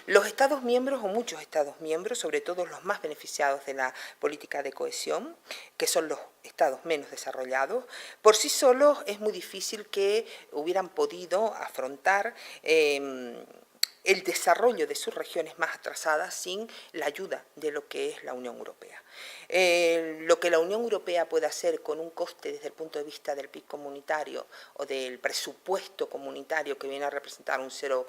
los Estados miembros o muchos Estados miembros, sobre todo los más beneficiados de la política de cohesión, que son los Estados menos desarrollados, por sí solos es muy difícil que hubieran podido afrontar el desarrollo de sus regiones más atrasadas sin la ayuda de lo que es la Unión Europea. Lo que la Unión Europea puede hacer con un coste desde el punto de vista del PIB comunitario o del presupuesto comunitario que viene a representar un 0,4%,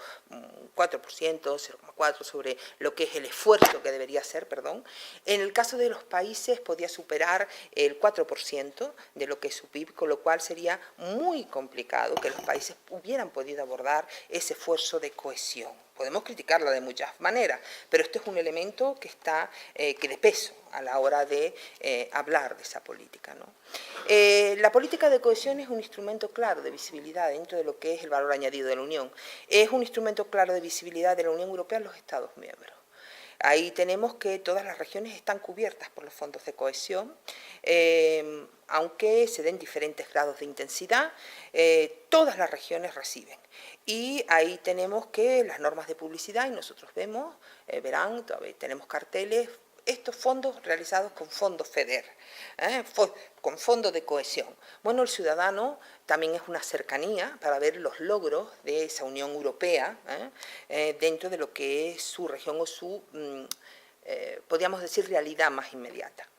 0,4% sobre lo que es el esfuerzo que debería hacer, en el caso de los países podría superar el 4% de lo que es su PIB, con lo cual sería muy complicado que los países hubieran podido abordar ese esfuerzo de cohesión. Podemos criticarla de muchas maneras, pero este es un elemento que está de peso a la hora de hablar de esa política, ¿no? La política de cohesión es un instrumento claro de visibilidad dentro de lo que es el valor añadido de la Unión. Es un instrumento claro de visibilidad de la Unión Europea en los Estados miembros. Ahí tenemos que todas las regiones están cubiertas por los fondos de cohesión, aunque se den diferentes grados de intensidad, todas las regiones reciben. Y ahí tenemos que las normas de publicidad, y nosotros vemos, verán, todavía tenemos carteles, estos fondos realizados con fondos FEDER, con fondos de cohesión. Bueno, el ciudadano también es una cercanía para ver los logros de esa Unión Europea dentro de lo que es su región o su, podríamos decir, realidad más inmediata.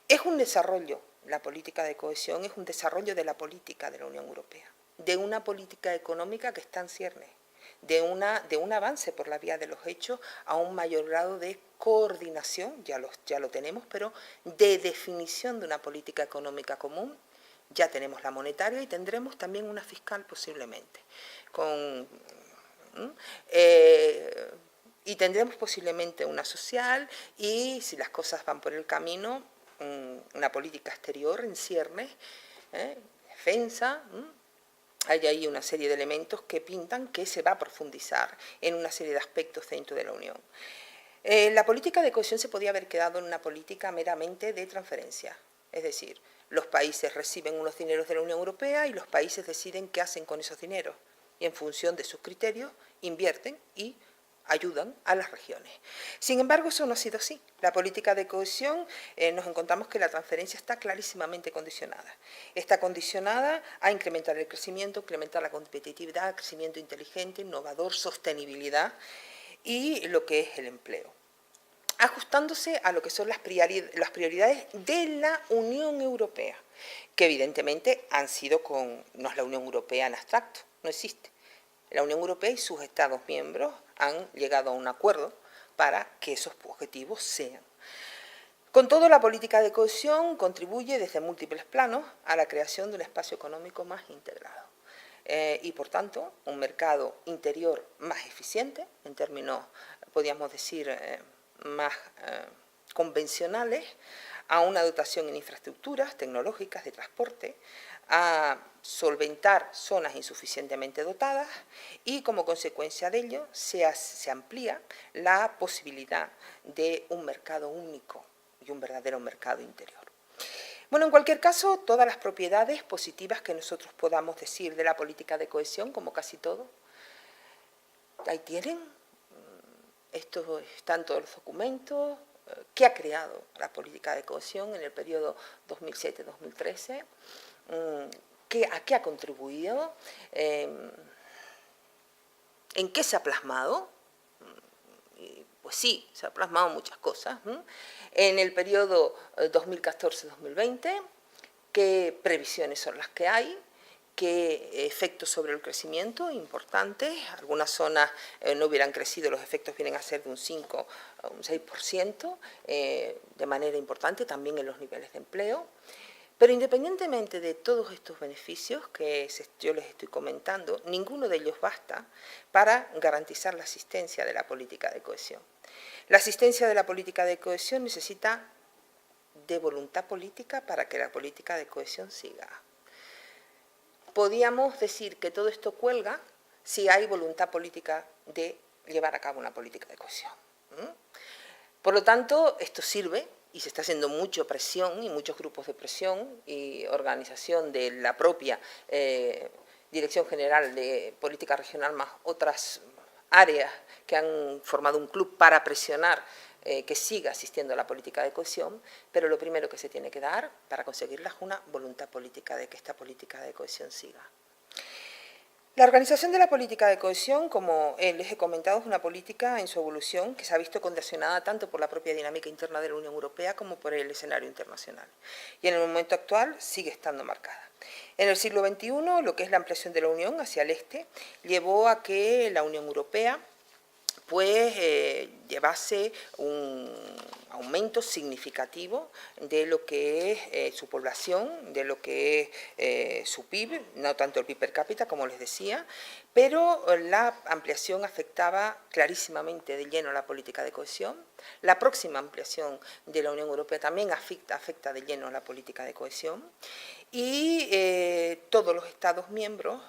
Es un desarrollo, la política de cohesión es un desarrollo de la política de la Unión Europea, de una política económica que está en ciernes, de un avance por la vía de los hechos a un mayor grado de coordinación, ya lo tenemos, pero de definición de una política económica común. Ya tenemos la monetaria y tendremos también una fiscal posiblemente. Y tendremos posiblemente una social y, si las cosas van por el camino, una política exterior en ciernes, defensa. Hay ahí una serie de elementos que pintan que se va a profundizar en una serie de aspectos dentro de la Unión. La política de cohesión se podía haber quedado en una política meramente de transferencia, es decir, los países reciben unos dineros de la Unión Europea y los países deciden qué hacen con esos dineros y en función de sus criterios invierten y ayudan a las regiones. Sin embargo, eso no ha sido así. La política de cohesión nos encontramos que la transferencia está clarísimamente condicionada. Está condicionada a incrementar el crecimiento, incrementar la competitividad, crecimiento inteligente, innovador, sostenibilidad y lo que es el empleo. ajustándose a lo que son las prioridades de la Unión Europea, que evidentemente han sido no es la Unión Europea en abstracto, no existe. La Unión Europea y sus Estados miembros han llegado a un acuerdo para que esos objetivos sean. Con todo, la política de cohesión contribuye desde múltiples planos a la creación de un espacio económico más integrado y, por tanto, un mercado interior más eficiente, en términos, podríamos decir, más convencionales, a una dotación en infraestructuras tecnológicas de transporte, a solventar zonas insuficientemente dotadas y, como consecuencia de ello, se amplía la posibilidad de un mercado único y un verdadero mercado interior. Bueno, en cualquier caso, todas las propiedades positivas que nosotros podamos decir de la política de cohesión, como casi todo, ahí tienen, esto está en todos los documentos, que ha creado la política de cohesión en el periodo 2007-2013, a qué ha contribuido, en qué se ha plasmado. Pues sí, se ha plasmado muchas cosas. En el periodo 2014-2020, qué previsiones son las que hay, qué efectos sobre el crecimiento importantes. Algunas zonas no hubieran crecido, los efectos vienen a ser de un 5 a un 6%, de manera importante también en los niveles de empleo. Pero independientemente de todos estos beneficios que yo les estoy comentando, ninguno de ellos basta para garantizar la asistencia de la política de cohesión. La asistencia de la política de cohesión necesita de voluntad política para que la política de cohesión siga. Podríamos decir que todo esto cuelga si hay voluntad política de llevar a cabo una política de cohesión. Por lo tanto, esto sirve, y se está haciendo mucha presión y muchos grupos de presión y organización de la propia Dirección General de Política Regional más otras áreas que han formado un club para presionar que siga asistiendo a la política de cohesión, pero lo primero que se tiene que dar para conseguirla es una voluntad política de que esta política de cohesión siga. La organización de la política de cohesión, como les he comentado, es una política en su evolución que se ha visto condicionada tanto por la propia dinámica interna de la Unión Europea como por el escenario internacional. Y en el momento actual sigue estando marcada. En el siglo XXI, lo que es la ampliación de la Unión hacia el este, llevó a que la Unión Europea llevase un aumento significativo de lo que es su población, de lo que es su PIB, no tanto el PIB per cápita, como les decía, pero la ampliación afectaba clarísimamente de lleno a la política de cohesión. La próxima ampliación de la Unión Europea también afecta de lleno a la política de cohesión. Y todos los Estados miembros,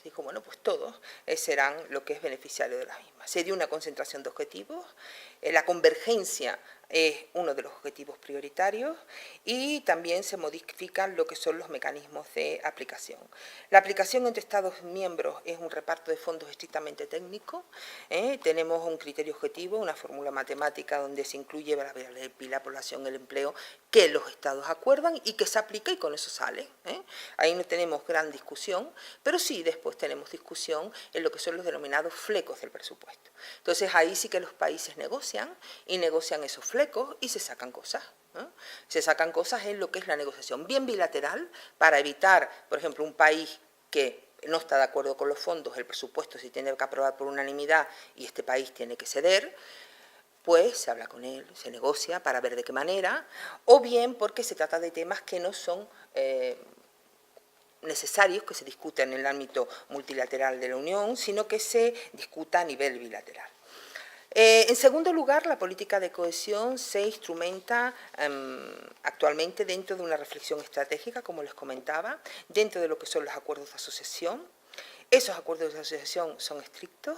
dijo, bueno, pues todos serán lo que es beneficiario de la misma. Se dio una concentración de objetivos, la convergencia es uno de los objetivos prioritarios y también se modifican lo que son los mecanismos de aplicación. La aplicación entre Estados miembros es un reparto de fondos estrictamente técnico. Tenemos un criterio objetivo, una fórmula matemática donde se incluye la población, el empleo, que los Estados acuerdan y que se aplica y con eso sale. Ahí no tenemos gran discusión, pero sí después tenemos discusión en lo que son los denominados flecos del presupuesto. Entonces ahí sí que los países negocian y negocian esos flecos y se sacan cosas. Se sacan cosas en lo que es la negociación bien bilateral para evitar, por ejemplo, un país que no está de acuerdo con los fondos, el presupuesto se tiene que aprobar por unanimidad y este país tiene que ceder, pues se habla con él, se negocia para ver de qué manera, o bien porque se trata de temas que no son necesarios que se discutan en el ámbito multilateral de la Unión, sino que se discuta a nivel bilateral. En segundo lugar, la política de cohesión se instrumenta actualmente dentro de una reflexión estratégica, como les comentaba, dentro de lo que son los acuerdos de asociación. Esos acuerdos de asociación son estrictos,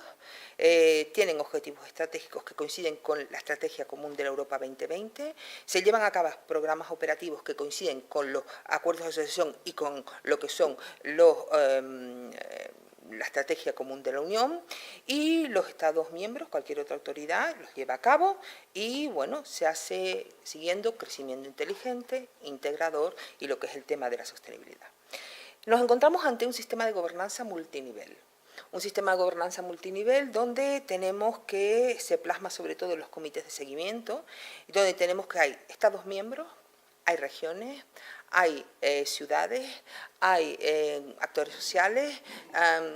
tienen objetivos estratégicos que coinciden con la estrategia común de la Europa 2020, se llevan a cabo programas operativos que coinciden con los acuerdos de asociación y con lo que son la estrategia común de la Unión, y los Estados miembros, cualquier otra autoridad, los lleva a cabo y, bueno, se hace siguiendo crecimiento inteligente, integrador y lo que es el tema de la sostenibilidad. Nos encontramos ante un sistema de gobernanza multinivel. un sistema de gobernanza multinivel donde tenemos que se plasma sobre todo en los comités de seguimiento, donde tenemos que hay Estados miembros, hay regiones, hay ciudades, hay actores sociales,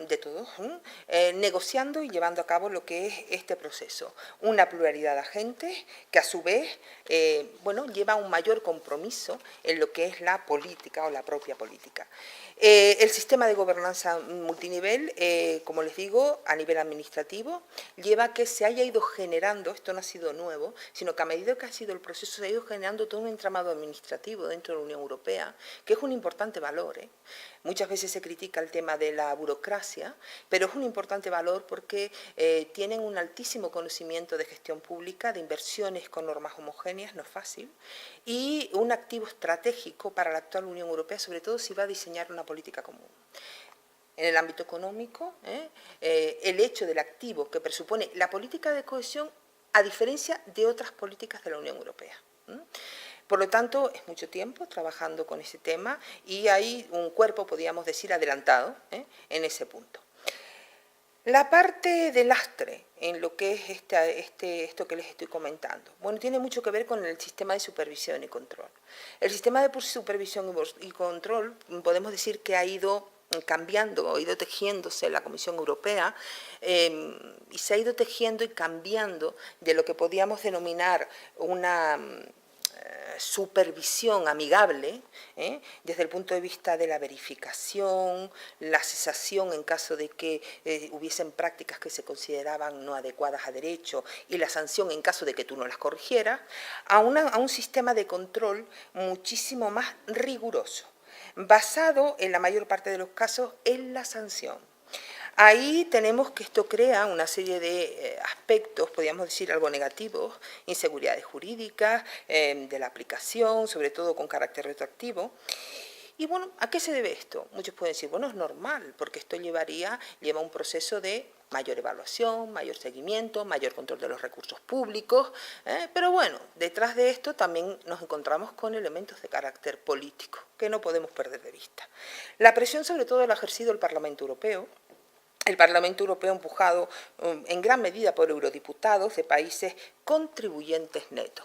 de todos, negociando y llevando a cabo lo que es este proceso. Una pluralidad de agentes que a su vez bueno, lleva un mayor compromiso en lo que es la política o la propia política. El sistema de gobernanza multinivel, como les digo, a nivel administrativo, lleva a que se haya ido generando, esto no ha sido nuevo, sino que a medida que ha sido el proceso se ha ido generando todo un entramado administrativo dentro de la Unión Europea, que es un importante valor. Muchas veces se critica el tema de la burocracia, pero es un importante valor porque tienen un altísimo conocimiento de gestión pública, de inversiones con normas homogéneas, no es fácil, y un activo estratégico para la actual Unión Europea, sobre todo si va a diseñar una política común. En el ámbito económico, el hecho del activo que presupone la política de cohesión, a diferencia de otras políticas de la Unión Europea. Por lo tanto, es mucho tiempo trabajando con ese tema y hay un cuerpo, podríamos decir, adelantado en ese punto. La parte de lastre en lo que es esto que les estoy comentando, bueno, tiene mucho que ver con el sistema de supervisión y control. El sistema de supervisión y control, podemos decir que ha ido cambiando, ha ido tejiéndose la Comisión Europea y se ha ido tejiendo y cambiando de lo que podíamos denominar una supervisión amigable, desde el punto de vista de la verificación, la cesación en caso de que hubiesen prácticas que se consideraban no adecuadas a derecho y la sanción en caso de que tú no las corrigieras, a un sistema de control muchísimo más riguroso, basado en la mayor parte de los casos en la sanción. Ahí tenemos que esto crea una serie de aspectos, podríamos decir algo negativos, inseguridades jurídicas, de la aplicación, sobre todo con carácter retroactivo. Y bueno, ¿a qué se debe esto? Muchos pueden decir, bueno, es normal, porque esto lleva un proceso de mayor evaluación, mayor seguimiento, mayor control de los recursos públicos, pero bueno, detrás de esto también nos encontramos con elementos de carácter político, que no podemos perder de vista. La presión sobre todo la ha ejercido el Parlamento Europeo. El Parlamento Europeo empujado en gran medida por eurodiputados de países contribuyentes netos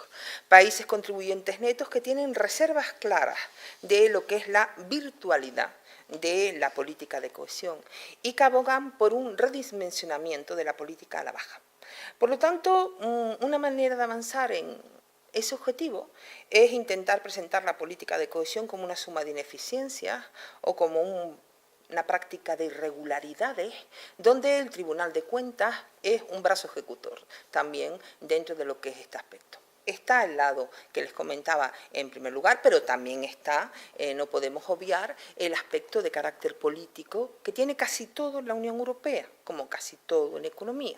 que tienen reservas claras de lo que es la virtualidad de la política de cohesión y que abogan por un redimensionamiento de la política a la baja. Por lo tanto, una manera de avanzar en ese objetivo es intentar presentar la política de cohesión como una suma de ineficiencias o como una práctica de irregularidades, donde el Tribunal de Cuentas es un brazo ejecutor también dentro de lo que es este aspecto. Está el lado que les comentaba en primer lugar, pero también está, no podemos obviar, el aspecto de carácter político que tiene casi todo en la Unión Europea, como casi todo en economía.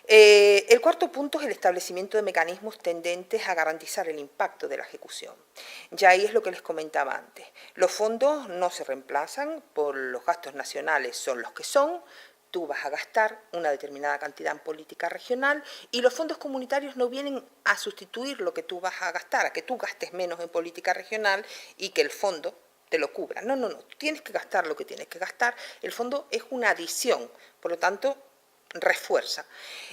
El cuarto punto es el establecimiento de mecanismos tendentes a garantizar el impacto de la ejecución. Ya ahí es lo que les comentaba antes. Los fondos no se reemplazan por los gastos nacionales, son los que son. Tú vas a gastar una determinada cantidad en política regional y los fondos comunitarios no vienen a sustituir lo que tú vas a gastar, a que tú gastes menos en política regional y que el fondo te lo cubra. No, no, no, tú tienes que gastar lo que tienes que gastar. El fondo es una adición, por lo tanto, refuerza.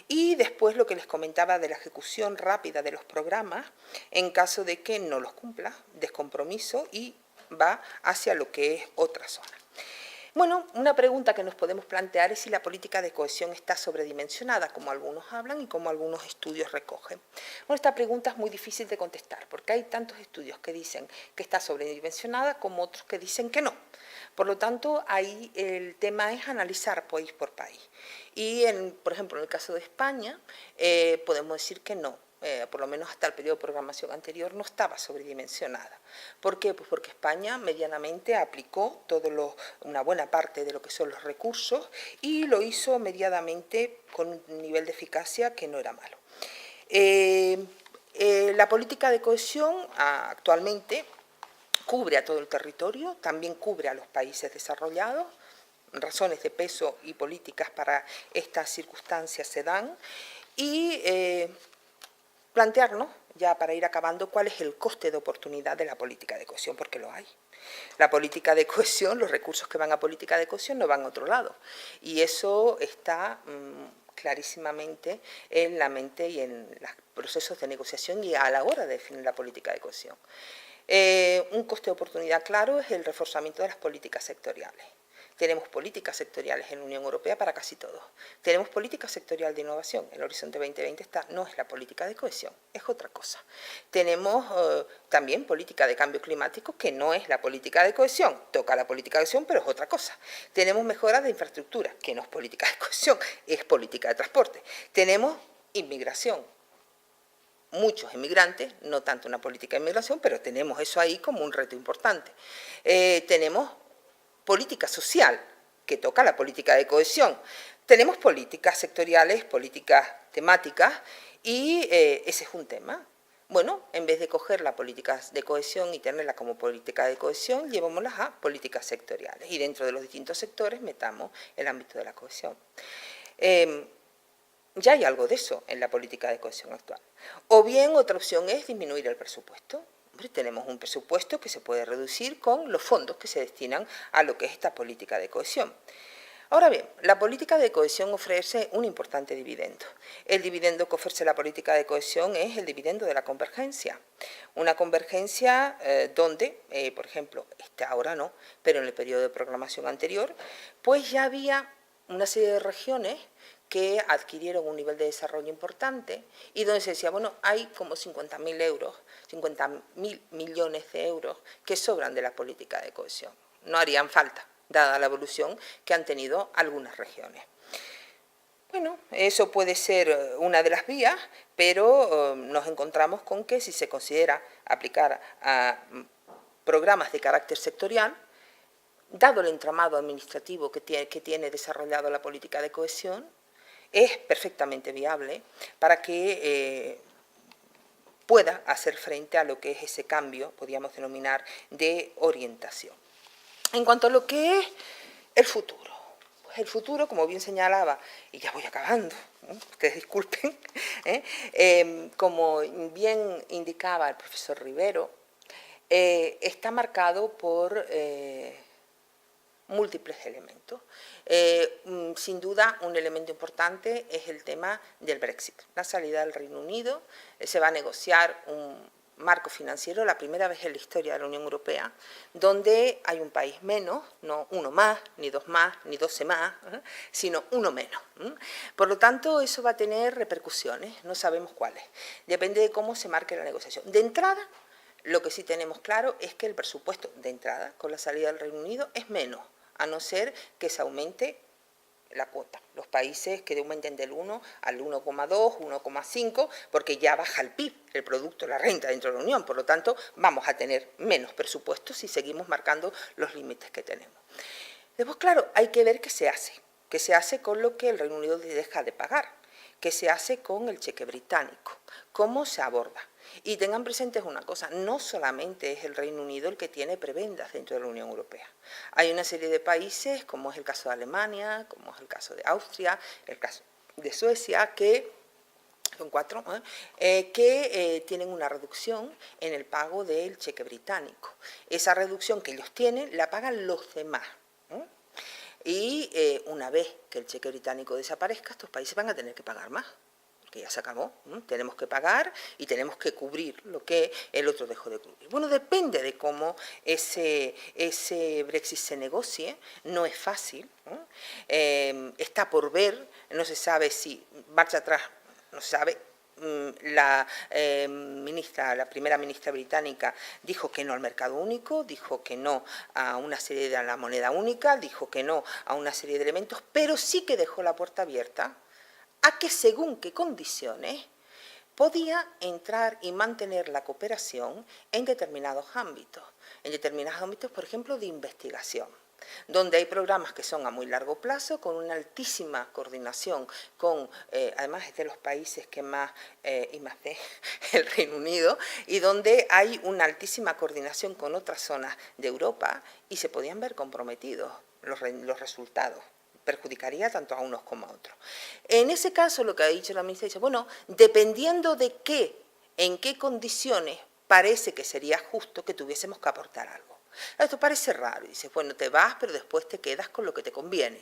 Y después lo que les comentaba de la ejecución rápida de los programas, en caso de que no los cumpla, descompromiso y va hacia lo que es otra zona. Bueno, una pregunta que nos podemos plantear es si la política de cohesión está sobredimensionada, como algunos hablan y como algunos estudios recogen. Bueno, esta pregunta es muy difícil de contestar, porque hay tantos estudios que dicen que está sobredimensionada como otros que dicen que no. Por lo tanto, ahí el tema es analizar país por país. Y, por ejemplo, en el caso de España, podemos decir que no. Por lo menos hasta el periodo de programación anterior, no estaba sobredimensionada. ¿Por qué? Pues porque España medianamente aplicó una buena parte de lo que son los recursos y lo hizo medianamente con un nivel de eficacia que no era malo. La política de cohesión actualmente cubre a todo el territorio, también cubre a los países desarrollados. Razones de peso y políticas para estas circunstancias se dan y plantearnos ya para ir acabando, cuál es el coste de oportunidad de la política de cohesión, porque lo hay. La política de cohesión, los recursos que van a política de cohesión no van a otro lado. Y eso está clarísimamente en la mente y en los procesos de negociación y a la hora de definir la política de cohesión. Un coste de oportunidad claro es el reforzamiento de las políticas sectoriales. Tenemos políticas sectoriales en la Unión Europea para casi todo. Tenemos política sectorial de innovación. El Horizonte 2020 no es la política de cohesión, es otra cosa. Tenemos también política de cambio climático, que no es la política de cohesión. Toca la política de cohesión, pero es otra cosa. Tenemos mejoras de infraestructura, que no es política de cohesión, es política de transporte. Tenemos inmigración. Muchos inmigrantes, no tanto una política de inmigración, pero tenemos eso ahí como un reto importante. Tenemos política social, que toca la política de cohesión. Tenemos políticas sectoriales, políticas temáticas, y ese es un tema. Bueno, en vez de coger la política de cohesión y tenerla como política de cohesión, llevémoslas a políticas sectoriales. Y dentro de los distintos sectores metamos el ámbito de la cohesión. Ya hay algo de eso en la política de cohesión actual. O bien otra opción es disminuir el presupuesto. Tenemos un presupuesto que se puede reducir con los fondos que se destinan a lo que es esta política de cohesión. Ahora bien, la política de cohesión ofrece un importante dividendo. El dividendo que ofrece la política de cohesión es el dividendo de la convergencia. Una convergencia donde, por ejemplo, ahora no, pero en el periodo de programación anterior, pues ya había una serie de regiones que adquirieron un nivel de desarrollo importante y donde se decía, bueno, hay como 50.000 euros, 50.000 millones de euros que sobran de la política de cohesión. No harían falta, dada la evolución que han tenido algunas regiones. Bueno, eso puede ser una de las vías, pero nos encontramos con que si se considera aplicar a programas de carácter sectorial, dado el entramado administrativo que tiene desarrollado la política de cohesión, es perfectamente viable para que pueda hacer frente a lo que es ese cambio, podríamos denominar, de orientación. En cuanto a lo que es el futuro, pues el futuro, como bien señalaba, y ya voy acabando, ustedes disculpen, como bien indicaba el profesor Rivero, está marcado por múltiples elementos. Sin duda, un elemento importante es el tema del Brexit. La salida del Reino Unido, se va a negociar un marco financiero, la primera vez en la historia de la Unión Europea, donde hay un país menos, no uno más, ni 12 más, sino uno menos. Por lo tanto, eso va a tener repercusiones, no sabemos cuáles. Depende de cómo se marque la negociación. De entrada, lo que sí tenemos claro es que el presupuesto de entrada, con la salida del Reino Unido, es menos, a no ser que se aumente la cuota. Los países que aumenten del 1 al 1,2, 1,5, porque ya baja el PIB, el producto, la renta dentro de la Unión. Por lo tanto, vamos a tener menos presupuestos si seguimos marcando los límites que tenemos. Después, claro, hay que ver qué se hace con lo que el Reino Unido deja de pagar, qué se hace con el cheque británico, cómo se aborda. Y tengan presentes una cosa, no solamente es el Reino Unido el que tiene prebendas dentro de la Unión Europea. Hay una serie de países, como es el caso de Alemania, como es el caso de Austria, el caso de Suecia, que son 4, que tienen una reducción en el pago del cheque británico. Esa reducción que ellos tienen la pagan los demás. Y una vez que el cheque británico desaparezca, estos países van a tener que pagar más. Que ya se acabó, tenemos que pagar y tenemos que cubrir lo que el otro dejó de cubrir. Bueno, depende de cómo ese Brexit se negocie, no es fácil, está por ver, no se sabe si marcha atrás, no se sabe. La primera ministra británica dijo que no al mercado único, dijo que no a una serie de la moneda única, dijo que no a una serie de elementos, pero sí que dejó la puerta abierta a que según qué condiciones podía entrar y mantener la cooperación en determinados ámbitos, por ejemplo, de investigación, donde hay programas que son a muy largo plazo, con una altísima coordinación, además es de los países que más, y más de el Reino Unido, y donde hay una altísima coordinación con otras zonas de Europa, y se podían ver comprometidos los resultados. Perjudicaría tanto a unos como a otros. En ese caso, lo que ha dicho la ministra, dice, bueno, dependiendo de qué en qué condiciones parece que sería justo que tuviésemos que aportar algo. Esto parece raro, y dices, bueno, te vas, pero después te quedas con lo que te conviene.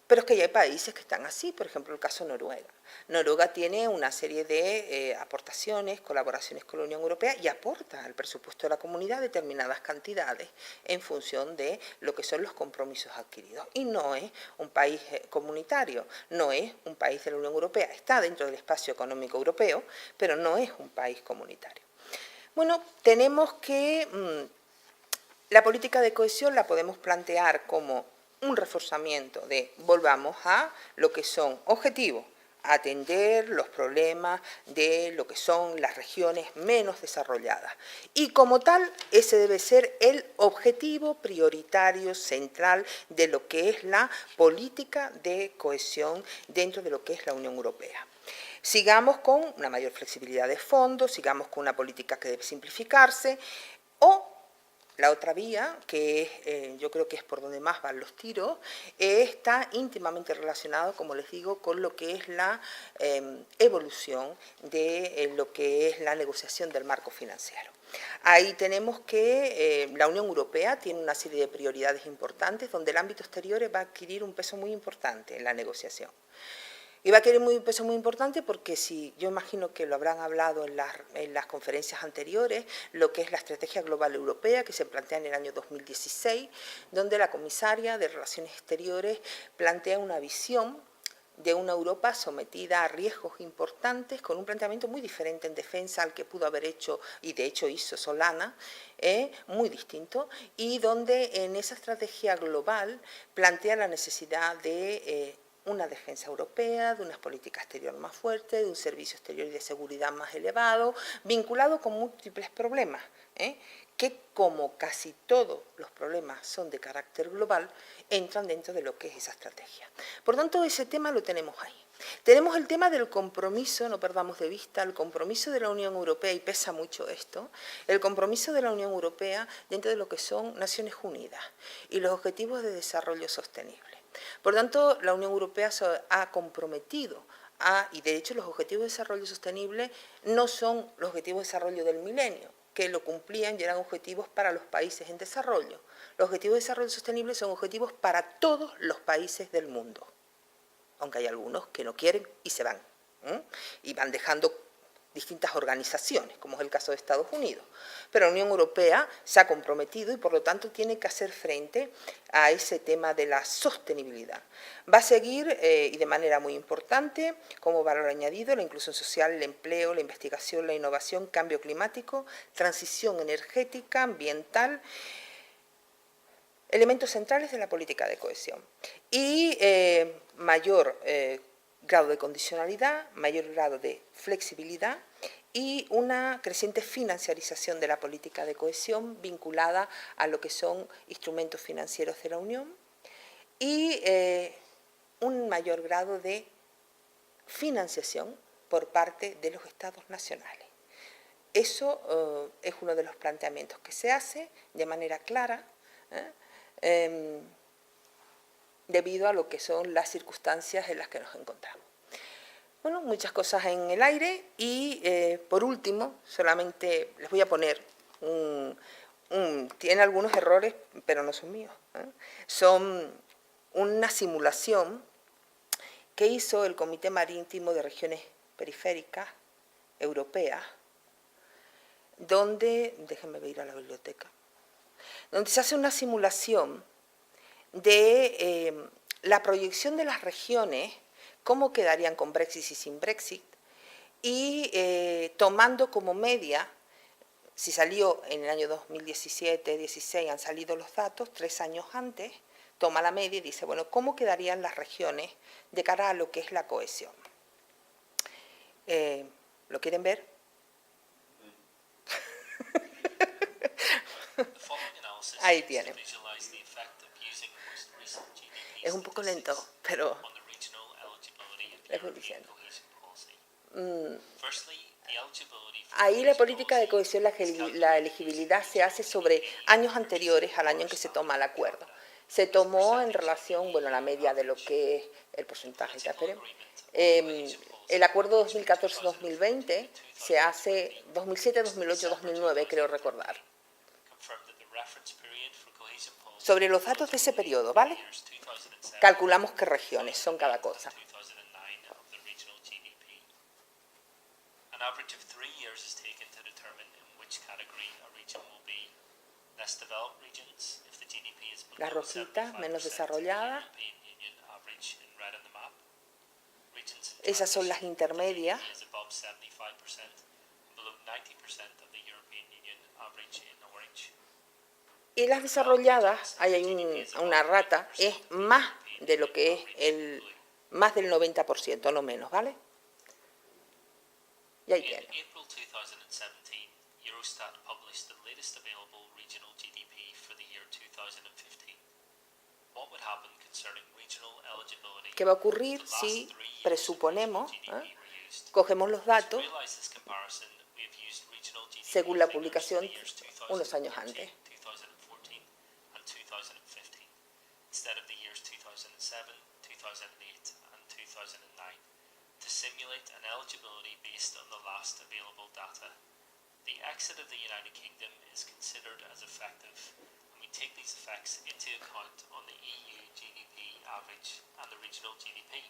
Pero es que ya hay países que están así, por ejemplo, el caso de Noruega. Noruega tiene una serie de aportaciones, colaboraciones con la Unión Europea y aporta al presupuesto de la comunidad determinadas cantidades en función de lo que son los compromisos adquiridos. Y no es un país comunitario, no es un país de la Unión Europea. Está dentro del espacio económico europeo, pero no es un país comunitario. Bueno, tenemos que... la política de cohesión la podemos plantear como un reforzamiento de, volvamos a lo que son objetivos, atender los problemas de lo que son las regiones menos desarrolladas. Y como tal, ese debe ser el objetivo prioritario central de lo que es la política de cohesión dentro de lo que es la Unión Europea. Sigamos con una mayor flexibilidad de fondos, sigamos con una política que debe simplificarse, o la otra vía, que yo creo que es por donde más van los tiros, está íntimamente relacionado, como les digo, con lo que es la evolución de lo que es la negociación del marco financiero. Ahí tenemos que la Unión Europea tiene una serie de prioridades importantes donde el ámbito exterior va a adquirir un peso muy importante en la negociación. Y va a querer un peso muy importante porque si yo imagino que lo habrán hablado en las conferencias anteriores, lo que es la Estrategia Global Europea que se plantea en el año 2016, donde la comisaria de Relaciones Exteriores plantea una visión de una Europa sometida a riesgos importantes, con un planteamiento muy diferente en defensa al que pudo haber hecho, y de hecho hizo Solana, muy distinto, y donde en esa estrategia global plantea la necesidad de una defensa europea, de una política exterior más fuerte, de un servicio exterior y de seguridad más elevado, vinculado con múltiples problemas, que como casi todos los problemas son de carácter global, entran dentro de lo que es esa estrategia. Por tanto, ese tema lo tenemos ahí. Tenemos el tema del compromiso, no perdamos de vista, el compromiso de la Unión Europea, y pesa mucho esto, el compromiso de la Unión Europea dentro de lo que son Naciones Unidas y los Objetivos de Desarrollo Sostenible. Por tanto, la Unión Europea se ha comprometido y de hecho los Objetivos de Desarrollo Sostenible no son los Objetivos de Desarrollo del Milenio, que lo cumplían y eran objetivos para los países en desarrollo. Los Objetivos de Desarrollo Sostenible son objetivos para todos los países del mundo, aunque hay algunos que no quieren y se van, y van dejando distintas organizaciones, como es el caso de Estados Unidos. Pero la Unión Europea se ha comprometido y por lo tanto tiene que hacer frente a ese tema de la sostenibilidad. Va a seguir, y de manera muy importante, como valor añadido, la inclusión social, el empleo, la investigación, la innovación, cambio climático, transición energética, ambiental, elementos centrales de la política de cohesión. Y mayor grado de condicionalidad, mayor grado de flexibilidad y una creciente financiarización de la política de cohesión vinculada a lo que son instrumentos financieros de la Unión y un mayor grado de financiación por parte de los Estados nacionales. Eso es uno de los planteamientos que se hace de manera clara, debido a lo que son las circunstancias en las que nos encontramos. Bueno, muchas cosas en el aire y por último, solamente les voy a poner tiene algunos errores, pero no son míos, son una simulación que hizo el Comité Marítimo de Regiones Periféricas Europeas, donde, déjenme ir a la biblioteca, donde se hace una simulación de la proyección de las regiones, cómo quedarían con Brexit y sin Brexit, y tomando como media, si salió en el año 2017-16, han salido los datos, 3 años antes, toma la media y dice, bueno, ¿cómo quedarían las regiones de cara a lo que es la cohesión? ¿Lo quieren ver? Ahí tienen. Es un poco lento, pero les voy diciendo. Ahí la política de cohesión, la elegibilidad se hace sobre años anteriores al año en que se toma el acuerdo. Se tomó en relación, bueno, la media de lo que es el porcentaje, El acuerdo 2014-2020 se hace 2007, 2008, 2009, creo recordar. Sobre los datos de ese periodo, ¿vale? Calculamos qué regiones son cada cosa. An average of 3 years is taken to determine in which category a region will be. Less developed regions, if the GDP is La below rojita, 75% menos of the desarrollada. European Union average in red on the map. Regions in Esas son las transition, intermedias. the GDP is above 75% and below 90% of the European Union average in orange. Y las desarrolladas, ahí hay una rata, es más de lo que es más del 90%, no menos, ¿vale? Y ahí In tiene. April 2017, Eurostat published the latest available regional GDP for the year 2015. What would happen concerning regional eligibility? ¿Qué va a ocurrir if the last si 3 years presuponemos, of regional GDP were used? cogemos los To datos realize this comparison, we have used regional GDP según la figures publicación for the years unos años 2013, antes? 2014 and 2015, instead of the years 2007, 2008 and 2009, to simulate an eligibility based on the last available data. The exit of the United Kingdom is considered as effective, and we take these effects into account on the EU GDP average and the regional GDP.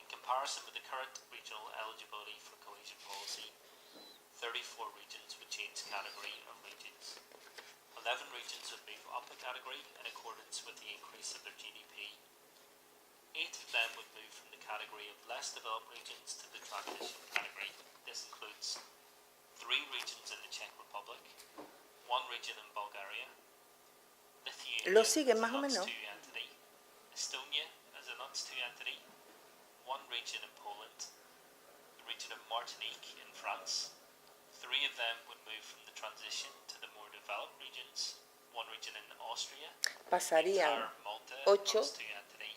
In comparison with the current regional eligibility for cohesion policy, 34 regions would change category of regions. 11 regions would move up a category in accordance with the increase of their GDP. 8 of them would move from the category of less developed regions to the transition category. This includes 3 regions in the Czech Republic, 1 region in Bulgaria, Lithuania Lo siguen más as o a NUTS menos. 2 entity, Estonia as a NUTS 2 entity, 1 region in Poland, the region of Martinique in France. 3 of them would move from the transition to the more developed regions, 1 region in Austria, Pasarían entire Malta 8 NUTS 2 entity,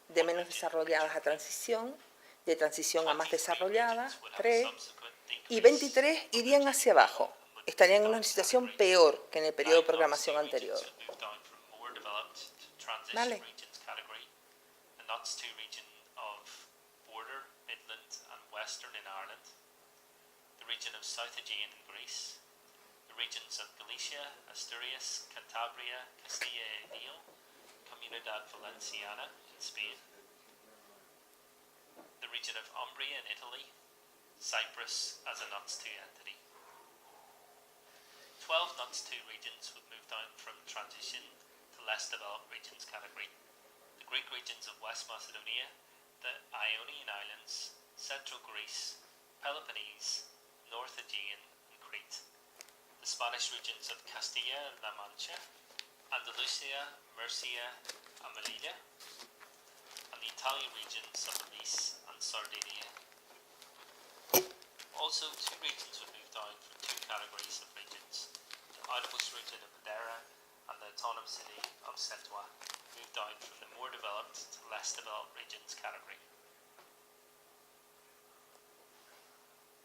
de menos desarrolladas a transición, de transición a más 23 desarrolladas, regions would have a 3, subsequent y decrease 23 irían hacia abajo. Estarían en una situación peor que en el periodo de programación anterior. Vale. The NUTS 2 region of Border, Midland and Western in Ireland, the region of South Aegean in Greece, the regions of Galicia, Asturias, Cantabria, Castilla y León, Comunidad Valenciana in Spain, the region of Umbria in Italy, Cyprus as a NUTS 2 entity. 12 NUTS 2 regions would move down from transition to less developed regions category. The Greek regions of West Macedonia, the Ionian Islands, Central Greece, Peloponnese, North Aegean and Crete. The Spanish regions of Castilla-La Mancha, Andalusia, Murcia and Melilla. And the Italian regions of Nice and Sardinia. Also, 2 regions would move down from 2 categories of regions. The outermost region of Madeira and the autonomous city of Ceuta moved down from the more developed to less developed regions category.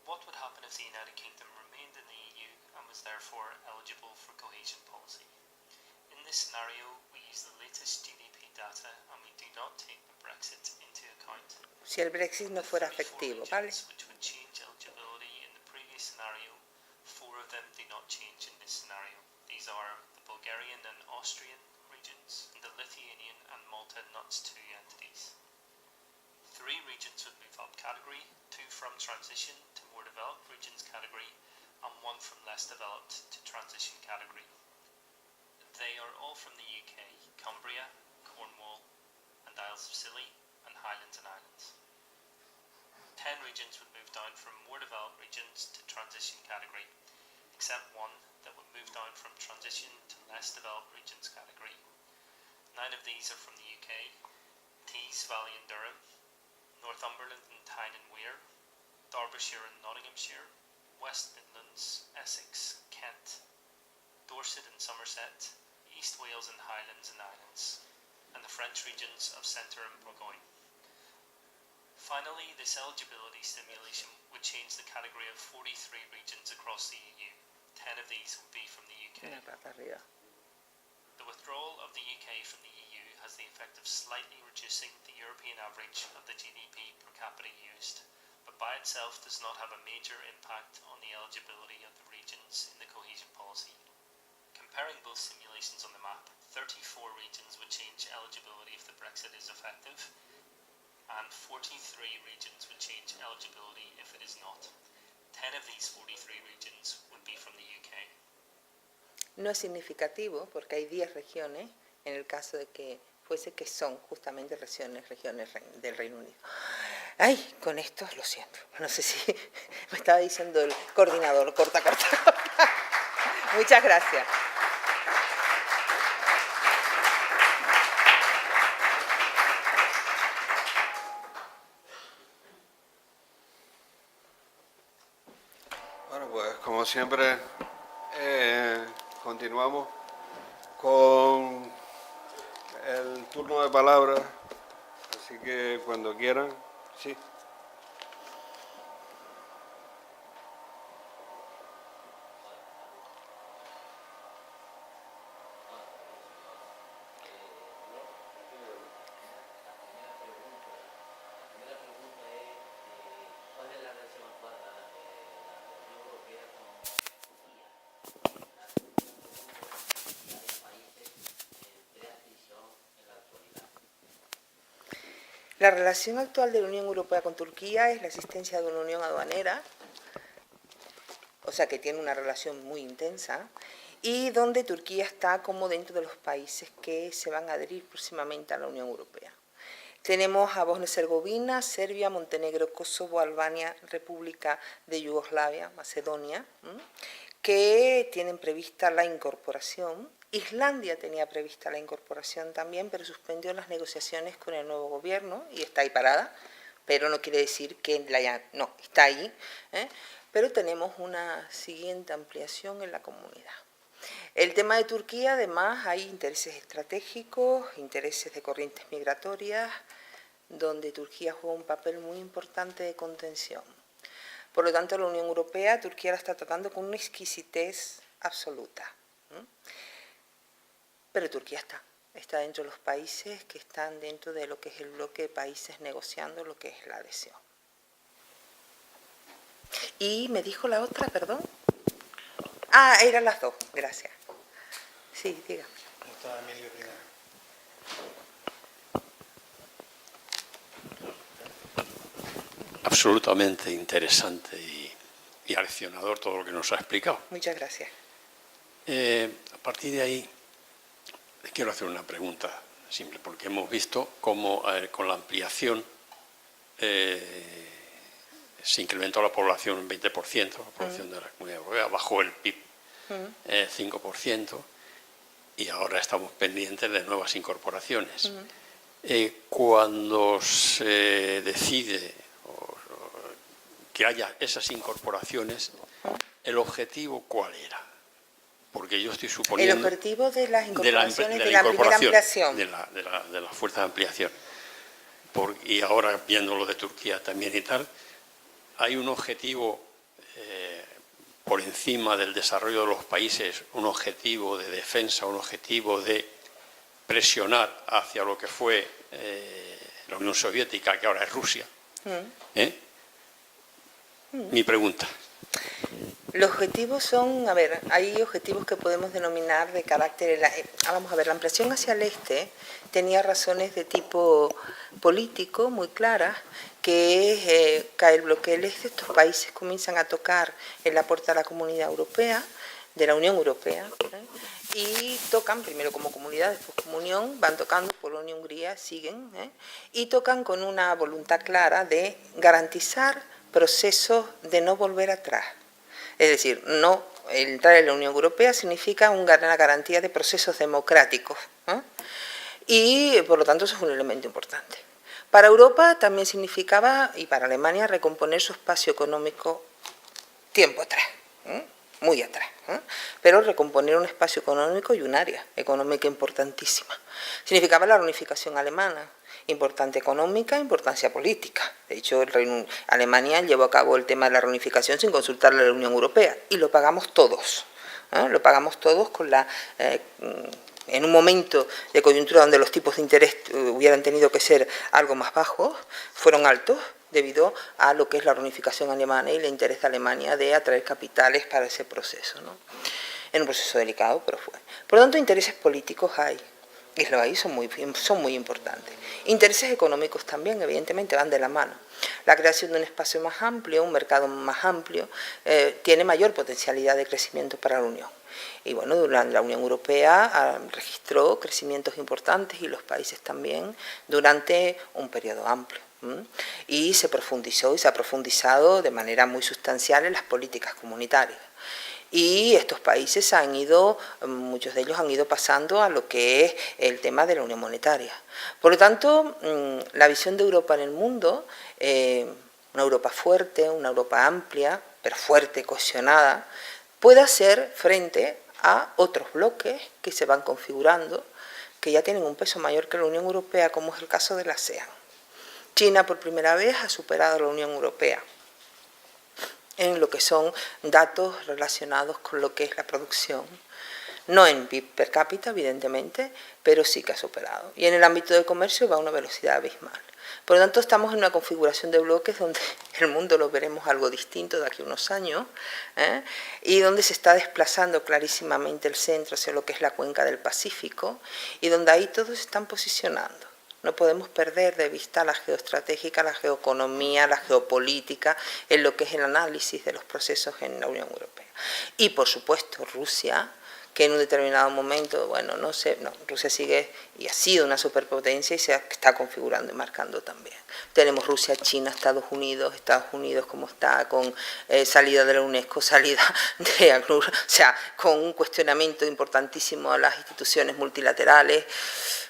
What would happen if the United Kingdom remained in the EU and was therefore eligible for cohesion policy? In this scenario, we use the latest GDP data and we do not take the Brexit into account. Si el Brexit no fuera efectivo, ¿vale? Which would change eligibility in the previous scenario, 4 of them do not change in this scenario. These are the Bulgarian and Austrian regions, and the Lithuanian and Malta NUTS 2 entities. 3 regions would move up category, 2 from transition to more developed regions category, and 1 from less developed to transition category. They are all from the UK, Cumbria, Cornwall, and Isles of Scilly, and Highlands and Islands. 10 regions would move down from more developed regions to transition category, except 1 that would move down from transition to less developed regions category. 9 of these are from the UK, Tees Valley and Durham, Northumberland and Tyne and Wear, Derbyshire and Nottinghamshire, West Midlands, Essex, Kent, Dorset and Somerset, East Wales and Highlands and Islands, and the French regions of Centre and Bourgogne. Finally, this eligibility simulation would change the category of 43 regions across the EU. 10 of these would be from the UK. Una rata arriba. The withdrawal of the UK from the EU has the effect of slightly reducing the European average of the GDP per capita used, but by itself does not have a major impact on the eligibility of the regions in the cohesion policy. Comparing both simulations on the map, 34 regions would change eligibility if the Brexit is effective, and 43 regions would change eligibility if it is not. 10 of these 43 regions would be from the UK. No es significativo porque hay 10 regiones, en el caso de que fuese que son justamente regiones del Reino Unido. Ay, con esto lo siento. No sé si me estaba diciendo el coordinador, corta. Muchas gracias. Bueno, pues como siempre, continuamos con el turno de palabra, así que cuando quieran, sí. La relación actual de la Unión Europea con Turquía es la existencia de una unión aduanera, o sea que tiene una relación muy intensa, y donde Turquía está como dentro de los países que se van a adherir próximamente a la Unión Europea. Tenemos a Bosnia-Herzegovina, Serbia, Montenegro, Kosovo, Albania, República de Yugoslavia, Macedonia, que tienen prevista la incorporación. Islandia tenía prevista la incorporación también, pero suspendió las negociaciones con el nuevo gobierno y está ahí parada, pero no quiere decir que no, está ahí. Pero tenemos una siguiente ampliación en la comunidad. El tema de Turquía, además, hay intereses estratégicos, intereses de corrientes migratorias, donde Turquía juega un papel muy importante de contención. Por lo tanto, la Unión Europea, Turquía la está tratando con una exquisitez absoluta. Pero Turquía está dentro de los países que están dentro de lo que es el bloque de países negociando lo que es la adhesión. Y me dijo la otra, perdón. Ah, eran las dos, gracias. Sí, dígame. Está Emilio primero. Absolutamente interesante y aleccionador todo lo que nos ha explicado. Muchas gracias. A partir de ahí, le quiero hacer una pregunta simple, porque hemos visto cómo con la ampliación se incrementó la población un 20%, la población de la Comunidad Europea, bajó el PIB 5%, y ahora estamos pendientes de nuevas incorporaciones. Cuando se decide que haya esas incorporaciones, ¿el objetivo cuál era? Porque yo estoy suponiendo... El objetivo de las incorporaciones de la primera ampliación. De la fuerza de ampliación. Y ahora, viendo lo de Turquía también y tal, hay un objetivo por encima del desarrollo de los países, un objetivo de defensa, un objetivo de presionar hacia lo que fue la Unión Soviética, que ahora es Rusia. Mi pregunta. Los objetivos son, a ver, hay objetivos que podemos denominar de carácter, vamos a ver, la ampliación hacia el este tenía razones de tipo político muy claras, que es cae el bloque del este, estos países comienzan a tocar en la puerta de la Comunidad Europea, de la Unión Europea, y tocan, primero como comunidad, después como unión, van tocando Polonia, Hungría, siguen, y tocan con una voluntad clara de garantizar procesos de no volver atrás. Es decir, no entrar en la Unión Europea significa una garantía de procesos democráticos, y por lo tanto eso es un elemento importante. Para Europa también significaba, y para Alemania, recomponer su espacio económico tiempo atrás, muy atrás, pero recomponer un espacio económico y un área económica importantísima. Significaba la reunificación alemana, importante económica, importancia política. De hecho, Alemania llevó a cabo el tema de la reunificación sin consultarle a la Unión Europea, y lo pagamos todos. Lo pagamos todos con la en un momento de coyuntura donde los tipos de interés hubieran tenido que ser algo más bajos, fueron altos debido a lo que es la reunificación alemana y el interés de Alemania de atraer capitales para ese proceso, ¿no? En un proceso delicado, pero fue. Por lo tanto, intereses políticos hay, y los hay, son muy importantes. Intereses económicos también, evidentemente, van de la mano. La creación de un espacio más amplio, un mercado más amplio, tiene mayor potencialidad de crecimiento para la Unión. Y bueno, durante la Unión Europea registró crecimientos importantes, y los países también, durante un periodo amplio. Y se profundizó y se ha profundizado de manera muy sustancial en las políticas comunitarias. Y estos países han ido, muchos de ellos han ido pasando a lo que es el tema de la unión monetaria. Por lo tanto, la visión de Europa en el mundo, una Europa fuerte, una Europa amplia, pero fuerte, cohesionada, puede hacer frente a otros bloques que se van configurando, que ya tienen un peso mayor que la Unión Europea, como es el caso de la ASEAN. China por primera vez ha superado a la Unión Europea en lo que son datos relacionados con lo que es la producción. No en PIB per cápita, evidentemente, pero sí que ha superado. Y en el ámbito del comercio va a una velocidad abismal. Por lo tanto, estamos en una configuración de bloques donde el mundo lo veremos algo distinto de aquí a unos años, y donde se está desplazando clarísimamente el centro hacia lo que es la cuenca del Pacífico, y donde ahí todos se están posicionando. No podemos perder de vista la geoestratégica, la geoeconomía, la geopolítica, en lo que es el análisis de los procesos en la Unión Europea. Y, por supuesto, Rusia, que en un determinado momento, bueno, Rusia sigue y ha sido una superpotencia y se está configurando y marcando también. Tenemos Rusia, China, Estados Unidos como está, con salida de la UNESCO, salida de ACNUR, o sea, con un cuestionamiento importantísimo a las instituciones multilaterales.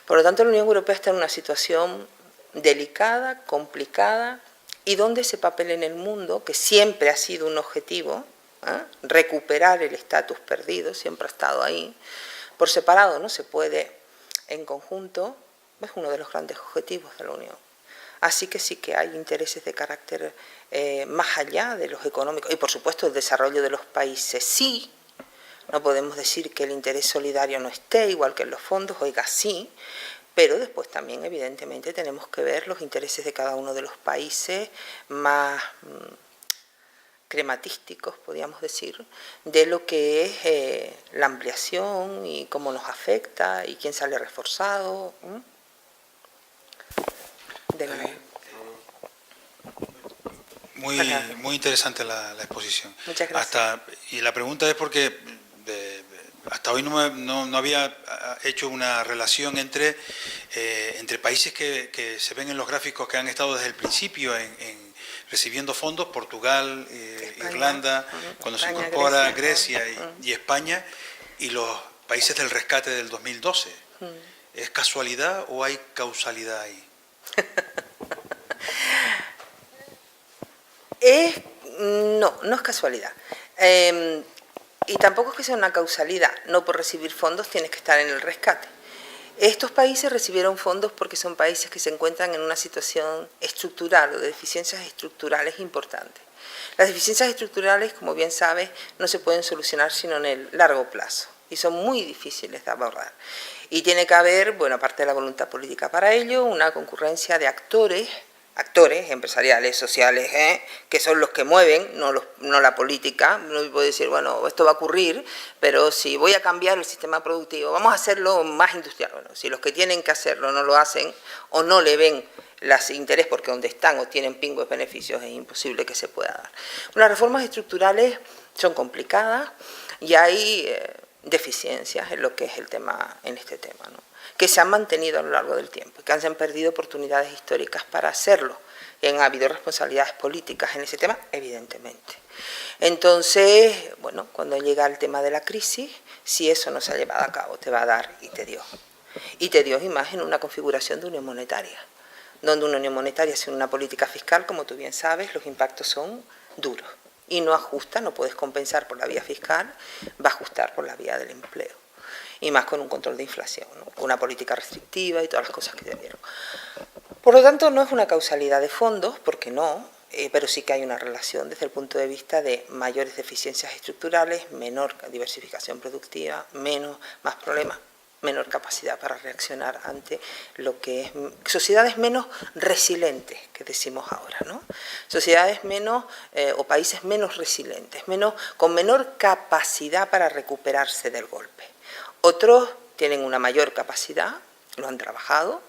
Por lo tanto, la Unión Europea está en una situación delicada, complicada, y donde ese papel en el mundo, que siempre ha sido un objetivo, recuperar el estatus perdido, siempre ha estado ahí, por separado no se puede, en conjunto, es uno de los grandes objetivos de la Unión. Así que sí que hay intereses de carácter más allá de los económicos, y por supuesto el desarrollo de los países sí. No podemos decir que el interés solidario no esté, igual que en los fondos, oiga, sí, pero después también, evidentemente, tenemos que ver los intereses de cada uno de los países más crematísticos, podríamos decir, de lo que es la ampliación y cómo nos afecta y quién sale reforzado. Muy interesante la exposición. Muchas gracias. Y la pregunta es porque hasta hoy no había hecho una relación entre países que se ven en los gráficos que han estado desde el principio recibiendo fondos, Portugal, España, Irlanda, cuando España, se incorpora Grecia y España, y los países del rescate del 2012. ¿Es casualidad o hay causalidad ahí? No es casualidad. Y tampoco es que sea una causalidad. No por recibir fondos tienes que estar en el rescate. Estos países recibieron fondos porque son países que se encuentran en una situación estructural o de deficiencias estructurales importantes. Las deficiencias estructurales, como bien sabes, no se pueden solucionar sino en el largo plazo y son muy difíciles de abordar. Y tiene que haber, bueno, aparte de la voluntad política para ello, una concurrencia de actores empresariales, sociales, que son los que mueven, no la política. No puede decir, bueno, esto va a ocurrir, pero si voy a cambiar el sistema productivo, vamos a hacerlo más industrial. Bueno, si los que tienen que hacerlo no lo hacen o no le ven los interés porque donde están o tienen pingües beneficios, es imposible que se pueda dar. Las reformas estructurales son complicadas y hay deficiencias en lo que es el tema, en este tema, ¿no?, que se han mantenido a lo largo del tiempo, que se han perdido oportunidades históricas para hacerlo. Y han habido responsabilidades políticas en ese tema, evidentemente. Entonces, bueno, cuando llega el tema de la crisis, si eso no se ha llevado a cabo, te va a dar y te dio. Y te dio y más en una configuración de unión monetaria, donde una unión monetaria sin una política fiscal, como tú bien sabes, los impactos son duros. Y no ajusta, no puedes compensar por la vía fiscal, va a ajustar por la vía del empleo. Y más con un control de inflación, ¿no?, con una política restrictiva y todas las cosas que se vieron. Por lo tanto, no es una causalidad de fondos, porque no, pero sí que hay una relación desde el punto de vista de mayores deficiencias estructurales, menor diversificación productiva, más problemas menor capacidad para reaccionar ante lo que es sociedades menos resilientes, que decimos ahora, ¿no? Sociedades menos o países menos resilientes, con menor capacidad para recuperarse del golpe. Otros tienen una mayor capacidad, lo han trabajado,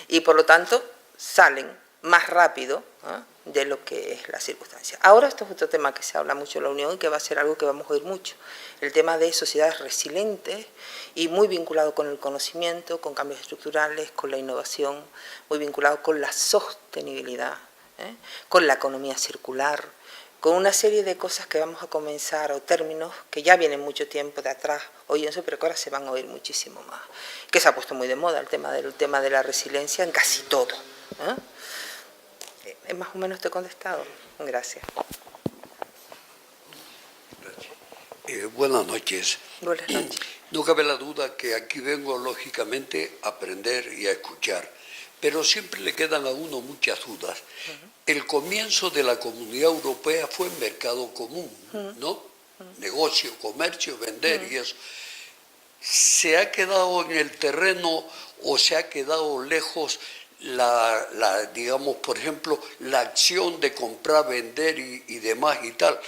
y por lo tanto salen más rápido, ¿eh?, de lo que es la circunstancia. Ahora esto es otro tema que se habla mucho en la Unión y que va a ser algo que vamos a oír mucho, el tema de sociedades resilientes y muy vinculado con el conocimiento, con cambios estructurales, con la innovación, muy vinculado con la sostenibilidad, con la economía circular, con una serie de cosas que vamos a comenzar, o términos que ya vienen mucho tiempo de atrás oyéndose, pero que ahora se van a oír muchísimo más, que se ha puesto muy de moda el tema de la resiliencia en casi todo, ¿eh? Más o menos te he contestado. Gracias. Buenas noches. Buenas noches. No cabe la duda que aquí vengo, lógicamente, a aprender y a escuchar, pero siempre le quedan a uno muchas dudas. El comienzo de la Comunidad Europea fue en mercado común, ¿no? Negocio, comercio, vender y eso. ¿Se ha quedado en el terreno o se ha quedado lejos digamos, por ejemplo, la acción de comprar, vender y demás y tal?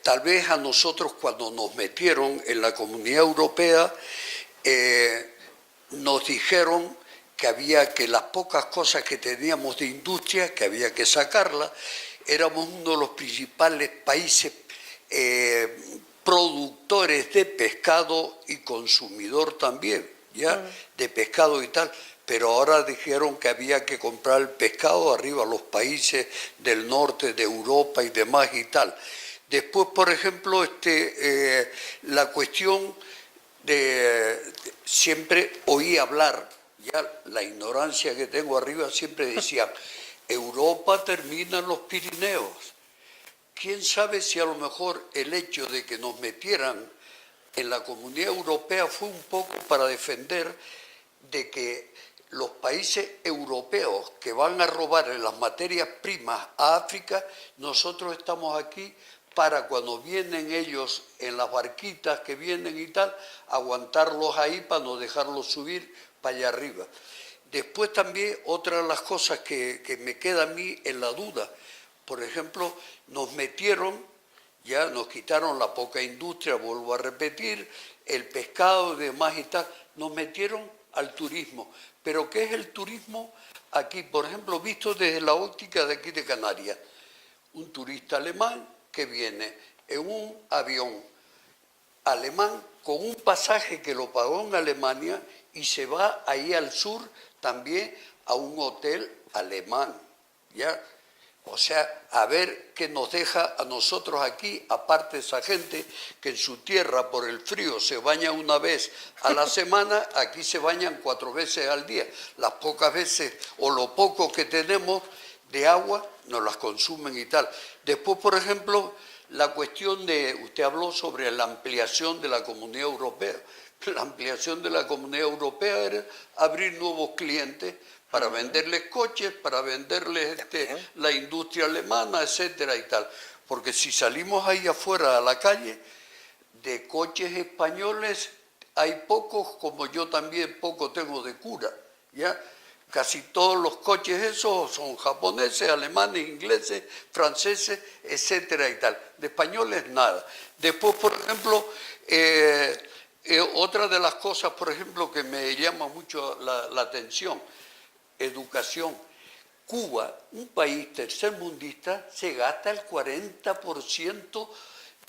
Tal vez a nosotros cuando nos metieron en la Comunidad Europea nos dijeron que las pocas cosas que teníamos de industria, que había que sacarlas. Éramos uno de los principales países productores de pescado y consumidor también, ¿ya? De pescado y tal. Pero ahora dijeron que había que comprar el pescado arriba a los países del norte de Europa y demás y tal. Después, por ejemplo, la cuestión siempre oí hablar, ya la ignorancia que tengo arriba, siempre decían, Europa termina en los Pirineos. ¿Quién sabe si a lo mejor el hecho de que nos metieran en la Comunidad Europea fue un poco para defender de que los países europeos que van a robar en las materias primas a África, nosotros estamos aquí para cuando vienen ellos en las barquitas que vienen y tal, aguantarlos ahí para no dejarlos subir para allá arriba. Después también otra de las cosas que me queda a mí en la duda, por ejemplo, nos metieron, ya nos quitaron la poca industria, vuelvo a repetir, el pescado y demás y tal, nos metieron al turismo. Pero ¿qué es el turismo aquí? Por ejemplo, visto desde la óptica de aquí de Canarias. Un turista alemán que viene en un avión alemán con un pasaje que lo pagó en Alemania y se va ahí al sur también a un hotel alemán, ¿ya? O sea, a ver qué nos deja a nosotros aquí, aparte de esa gente que en su tierra por el frío se baña una vez a la semana, aquí se bañan 4 veces al día. Las pocas veces o lo poco que tenemos de agua nos las consumen y tal. Después, por ejemplo, la cuestión usted habló sobre la ampliación de la Comunidad Europea. La ampliación de la Comunidad Europea era abrir nuevos clientes para venderles coches, para venderles la industria alemana, etcétera y tal. Porque si salimos ahí afuera a la calle, de coches españoles hay pocos, como yo también poco tengo de cura, ¿ya? Casi todos los coches esos son japoneses, alemanes, ingleses, franceses, etcétera y tal. De españoles nada. Después, por ejemplo, otra de las cosas, por ejemplo, que me llama mucho la atención, educación. Cuba, un país tercermundista, se gasta el 40%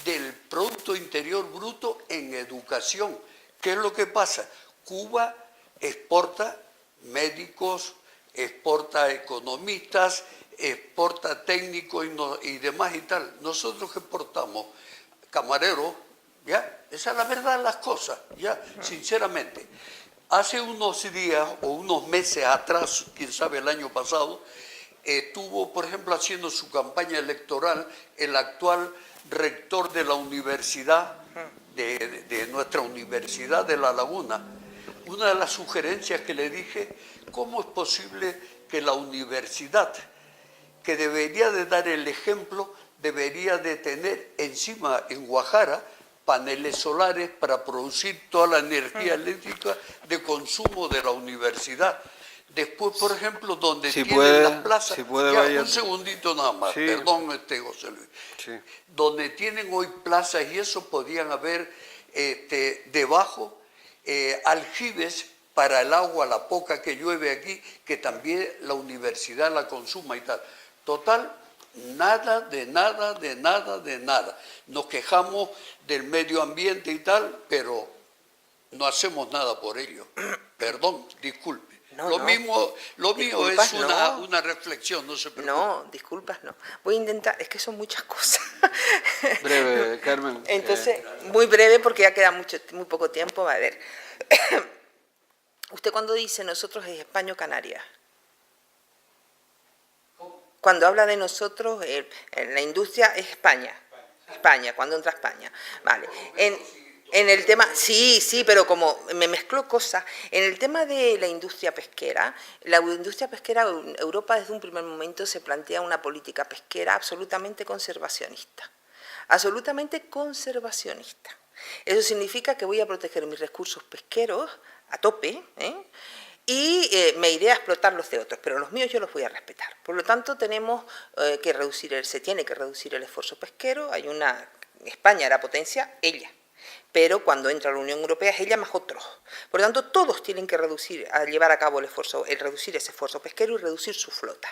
del Producto Interior Bruto en educación. ¿Qué es lo que pasa? Cuba exporta médicos, exporta economistas, exporta técnicos y demás y tal. Nosotros exportamos camareros, ¿ya? Esa es la verdad de las cosas, ¿ya? Sinceramente. Hace unos días o unos meses atrás, quién sabe, el año pasado, estuvo, por ejemplo, haciendo su campaña electoral el actual rector de la universidad, de nuestra Universidad de La Laguna. Una de las sugerencias que le dije, ¿cómo es posible que la universidad, que debería de dar el ejemplo, debería de tener encima en Guajara, paneles solares para producir toda la energía eléctrica de consumo de la universidad. Después, por ejemplo, donde Si tienen puede- las plazas, si puede, ya, vaya- un segundito nada más, Sí. perdón, José Luis. Sí. Donde tienen hoy plazas y eso podían haber debajo aljibes para el agua, la poca que llueve aquí, que también la universidad la consuma y tal. Total, nada, de nada, de nada, de nada. Nos quejamos del medio ambiente y tal, pero no hacemos nada por ello. Perdón, disculpe. No, lo no. mío Disculpas, es no. una reflexión, no se preocupe. No, disculpas, no. Voy a intentar, es que son muchas cosas. Breve, Carmen. Entonces, muy breve porque ya queda muy poco tiempo. A ver, usted cuando dice nosotros es España o Canarias. Cuando habla de nosotros, en la industria es España. España, cuando entra España. Vale. En el tema, sí, pero como me mezclo cosas, en el tema de la industria pesquera, Europa desde un primer momento se plantea una política pesquera absolutamente conservacionista. Absolutamente conservacionista. Eso significa que voy a proteger mis recursos pesqueros a tope, y me iré a explotar los de otros, pero los míos yo los voy a respetar. Por lo tanto, tenemos se tiene que reducir el esfuerzo pesquero. España era potencia, ella. Pero cuando entra la Unión Europea es ella más otros. Por lo tanto, todos tienen que llevar a cabo reducir ese esfuerzo pesquero y reducir su flota.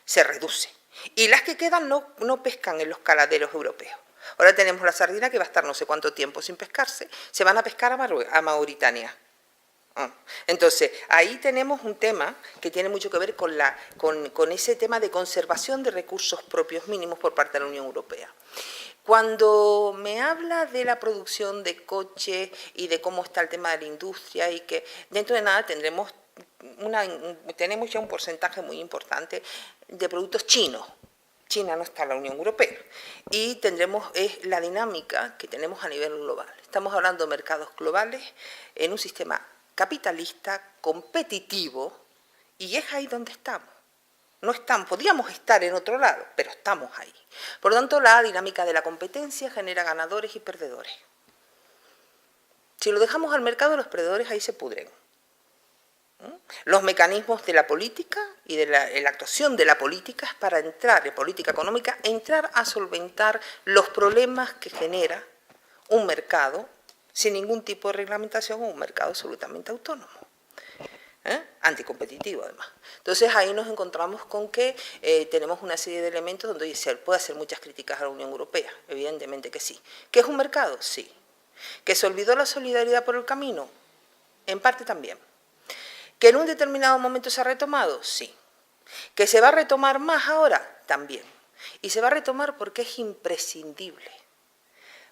Se reduce. Y las que quedan no pescan en los caladeros europeos. Ahora tenemos la sardina que va a estar no sé cuánto tiempo sin pescarse. Se van a pescar a Mauritania. Entonces, ahí tenemos un tema que tiene mucho que ver con ese tema de conservación de recursos propios mínimos por parte de la Unión Europea. Cuando me habla de la producción de coches y de cómo está el tema de la industria y que dentro de nada tenemos ya un porcentaje muy importante de productos chinos. China no está en la Unión Europea y tendremos la dinámica que tenemos a nivel global. Estamos hablando de mercados globales en un sistema capitalista, competitivo, y es ahí donde estamos. No estamos, podríamos estar en otro lado, pero estamos ahí. Por lo tanto, la dinámica de la competencia genera ganadores y perdedores. Si lo dejamos al mercado, los perdedores ahí se pudren. Los mecanismos de la política y de la actuación de la política es para entrar, de política económica, entrar a solventar los problemas que genera un mercado sin ningún tipo de reglamentación o un mercado absolutamente autónomo. Anticompetitivo además. Entonces ahí nos encontramos con que tenemos una serie de elementos donde se puede hacer muchas críticas a la Unión Europea, evidentemente que sí. ¿Que es un mercado? Sí. ¿Que se olvidó la solidaridad por el camino? En parte también. ¿Que en un determinado momento se ha retomado? Sí. ¿Que se va a retomar más ahora? También. Y se va a retomar porque es imprescindible.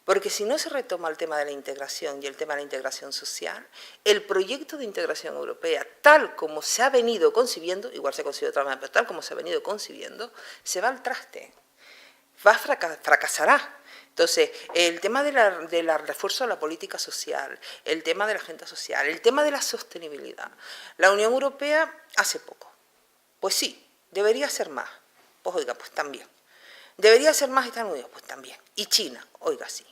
Porque si no se retoma el tema de la integración y el tema de la integración social, el proyecto de integración europea, tal como se ha venido concibiendo, igual se ha concibido de otra manera, pero tal como se ha venido concibiendo, se va al traste, fracasará. Entonces, el tema del refuerzo de la política social, el tema de la agenda social, el tema de la sostenibilidad. La Unión Europea hace poco. Pues sí, debería ser más. Pues oiga, pues también. ¿Debería ser más Estados Unidos? Pues también. Y China, oiga, sí.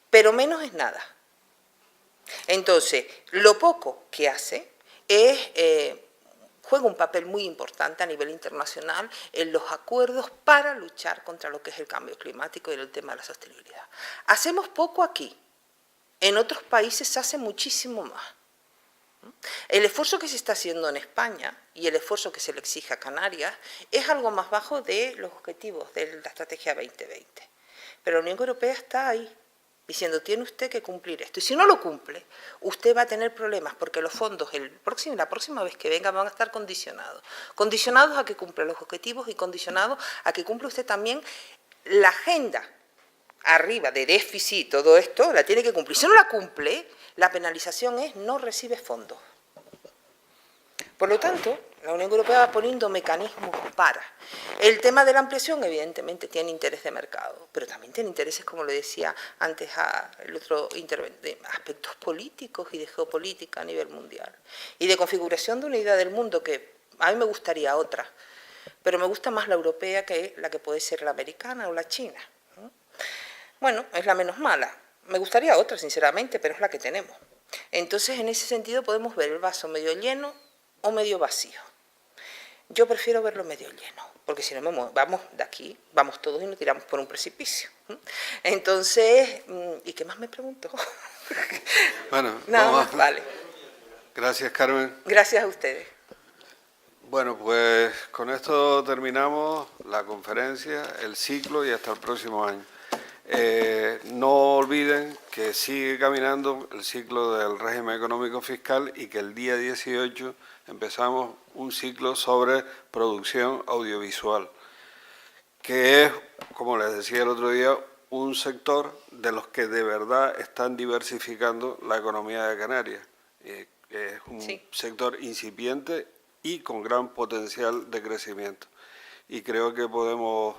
Pero menos es nada. Entonces, lo poco que hace juega un papel muy importante a nivel internacional en los acuerdos para luchar contra lo que es el cambio climático y el tema de la sostenibilidad. Hacemos poco aquí. En otros países se hace muchísimo más. El esfuerzo que se está haciendo en España y el esfuerzo que se le exige a Canarias es algo más bajo de los objetivos de la Estrategia 2020. Pero la Unión Europea está ahí, diciendo, tiene usted que cumplir esto. Y si no lo cumple, usted va a tener problemas, porque los fondos la próxima vez que venga van a estar condicionados. Condicionados a que cumpla los objetivos y condicionados a que cumpla usted también la agenda arriba de déficit y todo esto, la tiene que cumplir. Si no la cumple, la penalización es no recibe fondos. Por lo tanto, la Unión Europea va poniendo mecanismos para. El tema de la ampliación, evidentemente, tiene interés de mercado, pero también tiene intereses, como le decía antes el otro interveniente, aspectos políticos y de geopolítica a nivel mundial. Y de configuración de una idea del mundo que a mí me gustaría otra, pero me gusta más la europea que la que puede ser la americana o la china. Bueno, es la menos mala. Me gustaría otra, sinceramente, pero es la que tenemos. Entonces, en ese sentido, podemos ver el vaso medio lleno o medio vacío. Yo prefiero verlo medio lleno, porque si no vamos de aquí, vamos todos y nos tiramos por un precipicio. Entonces, ¿y qué más me preguntó? Bueno, Nada vamos más, vale. Gracias, Carmen. Gracias a ustedes. Bueno, pues con esto terminamos la conferencia, el ciclo y hasta el próximo año. No olviden que sigue caminando el ciclo del régimen económico fiscal y que el día 18 empezamos un ciclo sobre producción audiovisual, que es, como les decía el otro día, un sector de los que de verdad están diversificando la economía de Canarias. Es un sector incipiente y con gran potencial de crecimiento. Y creo que podemos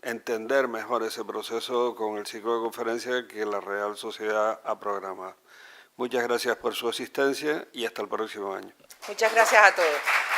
entender mejor ese proceso con el ciclo de conferencias que la Real Sociedad ha programado. Muchas gracias por su asistencia y hasta el próximo año. Muchas gracias a todos.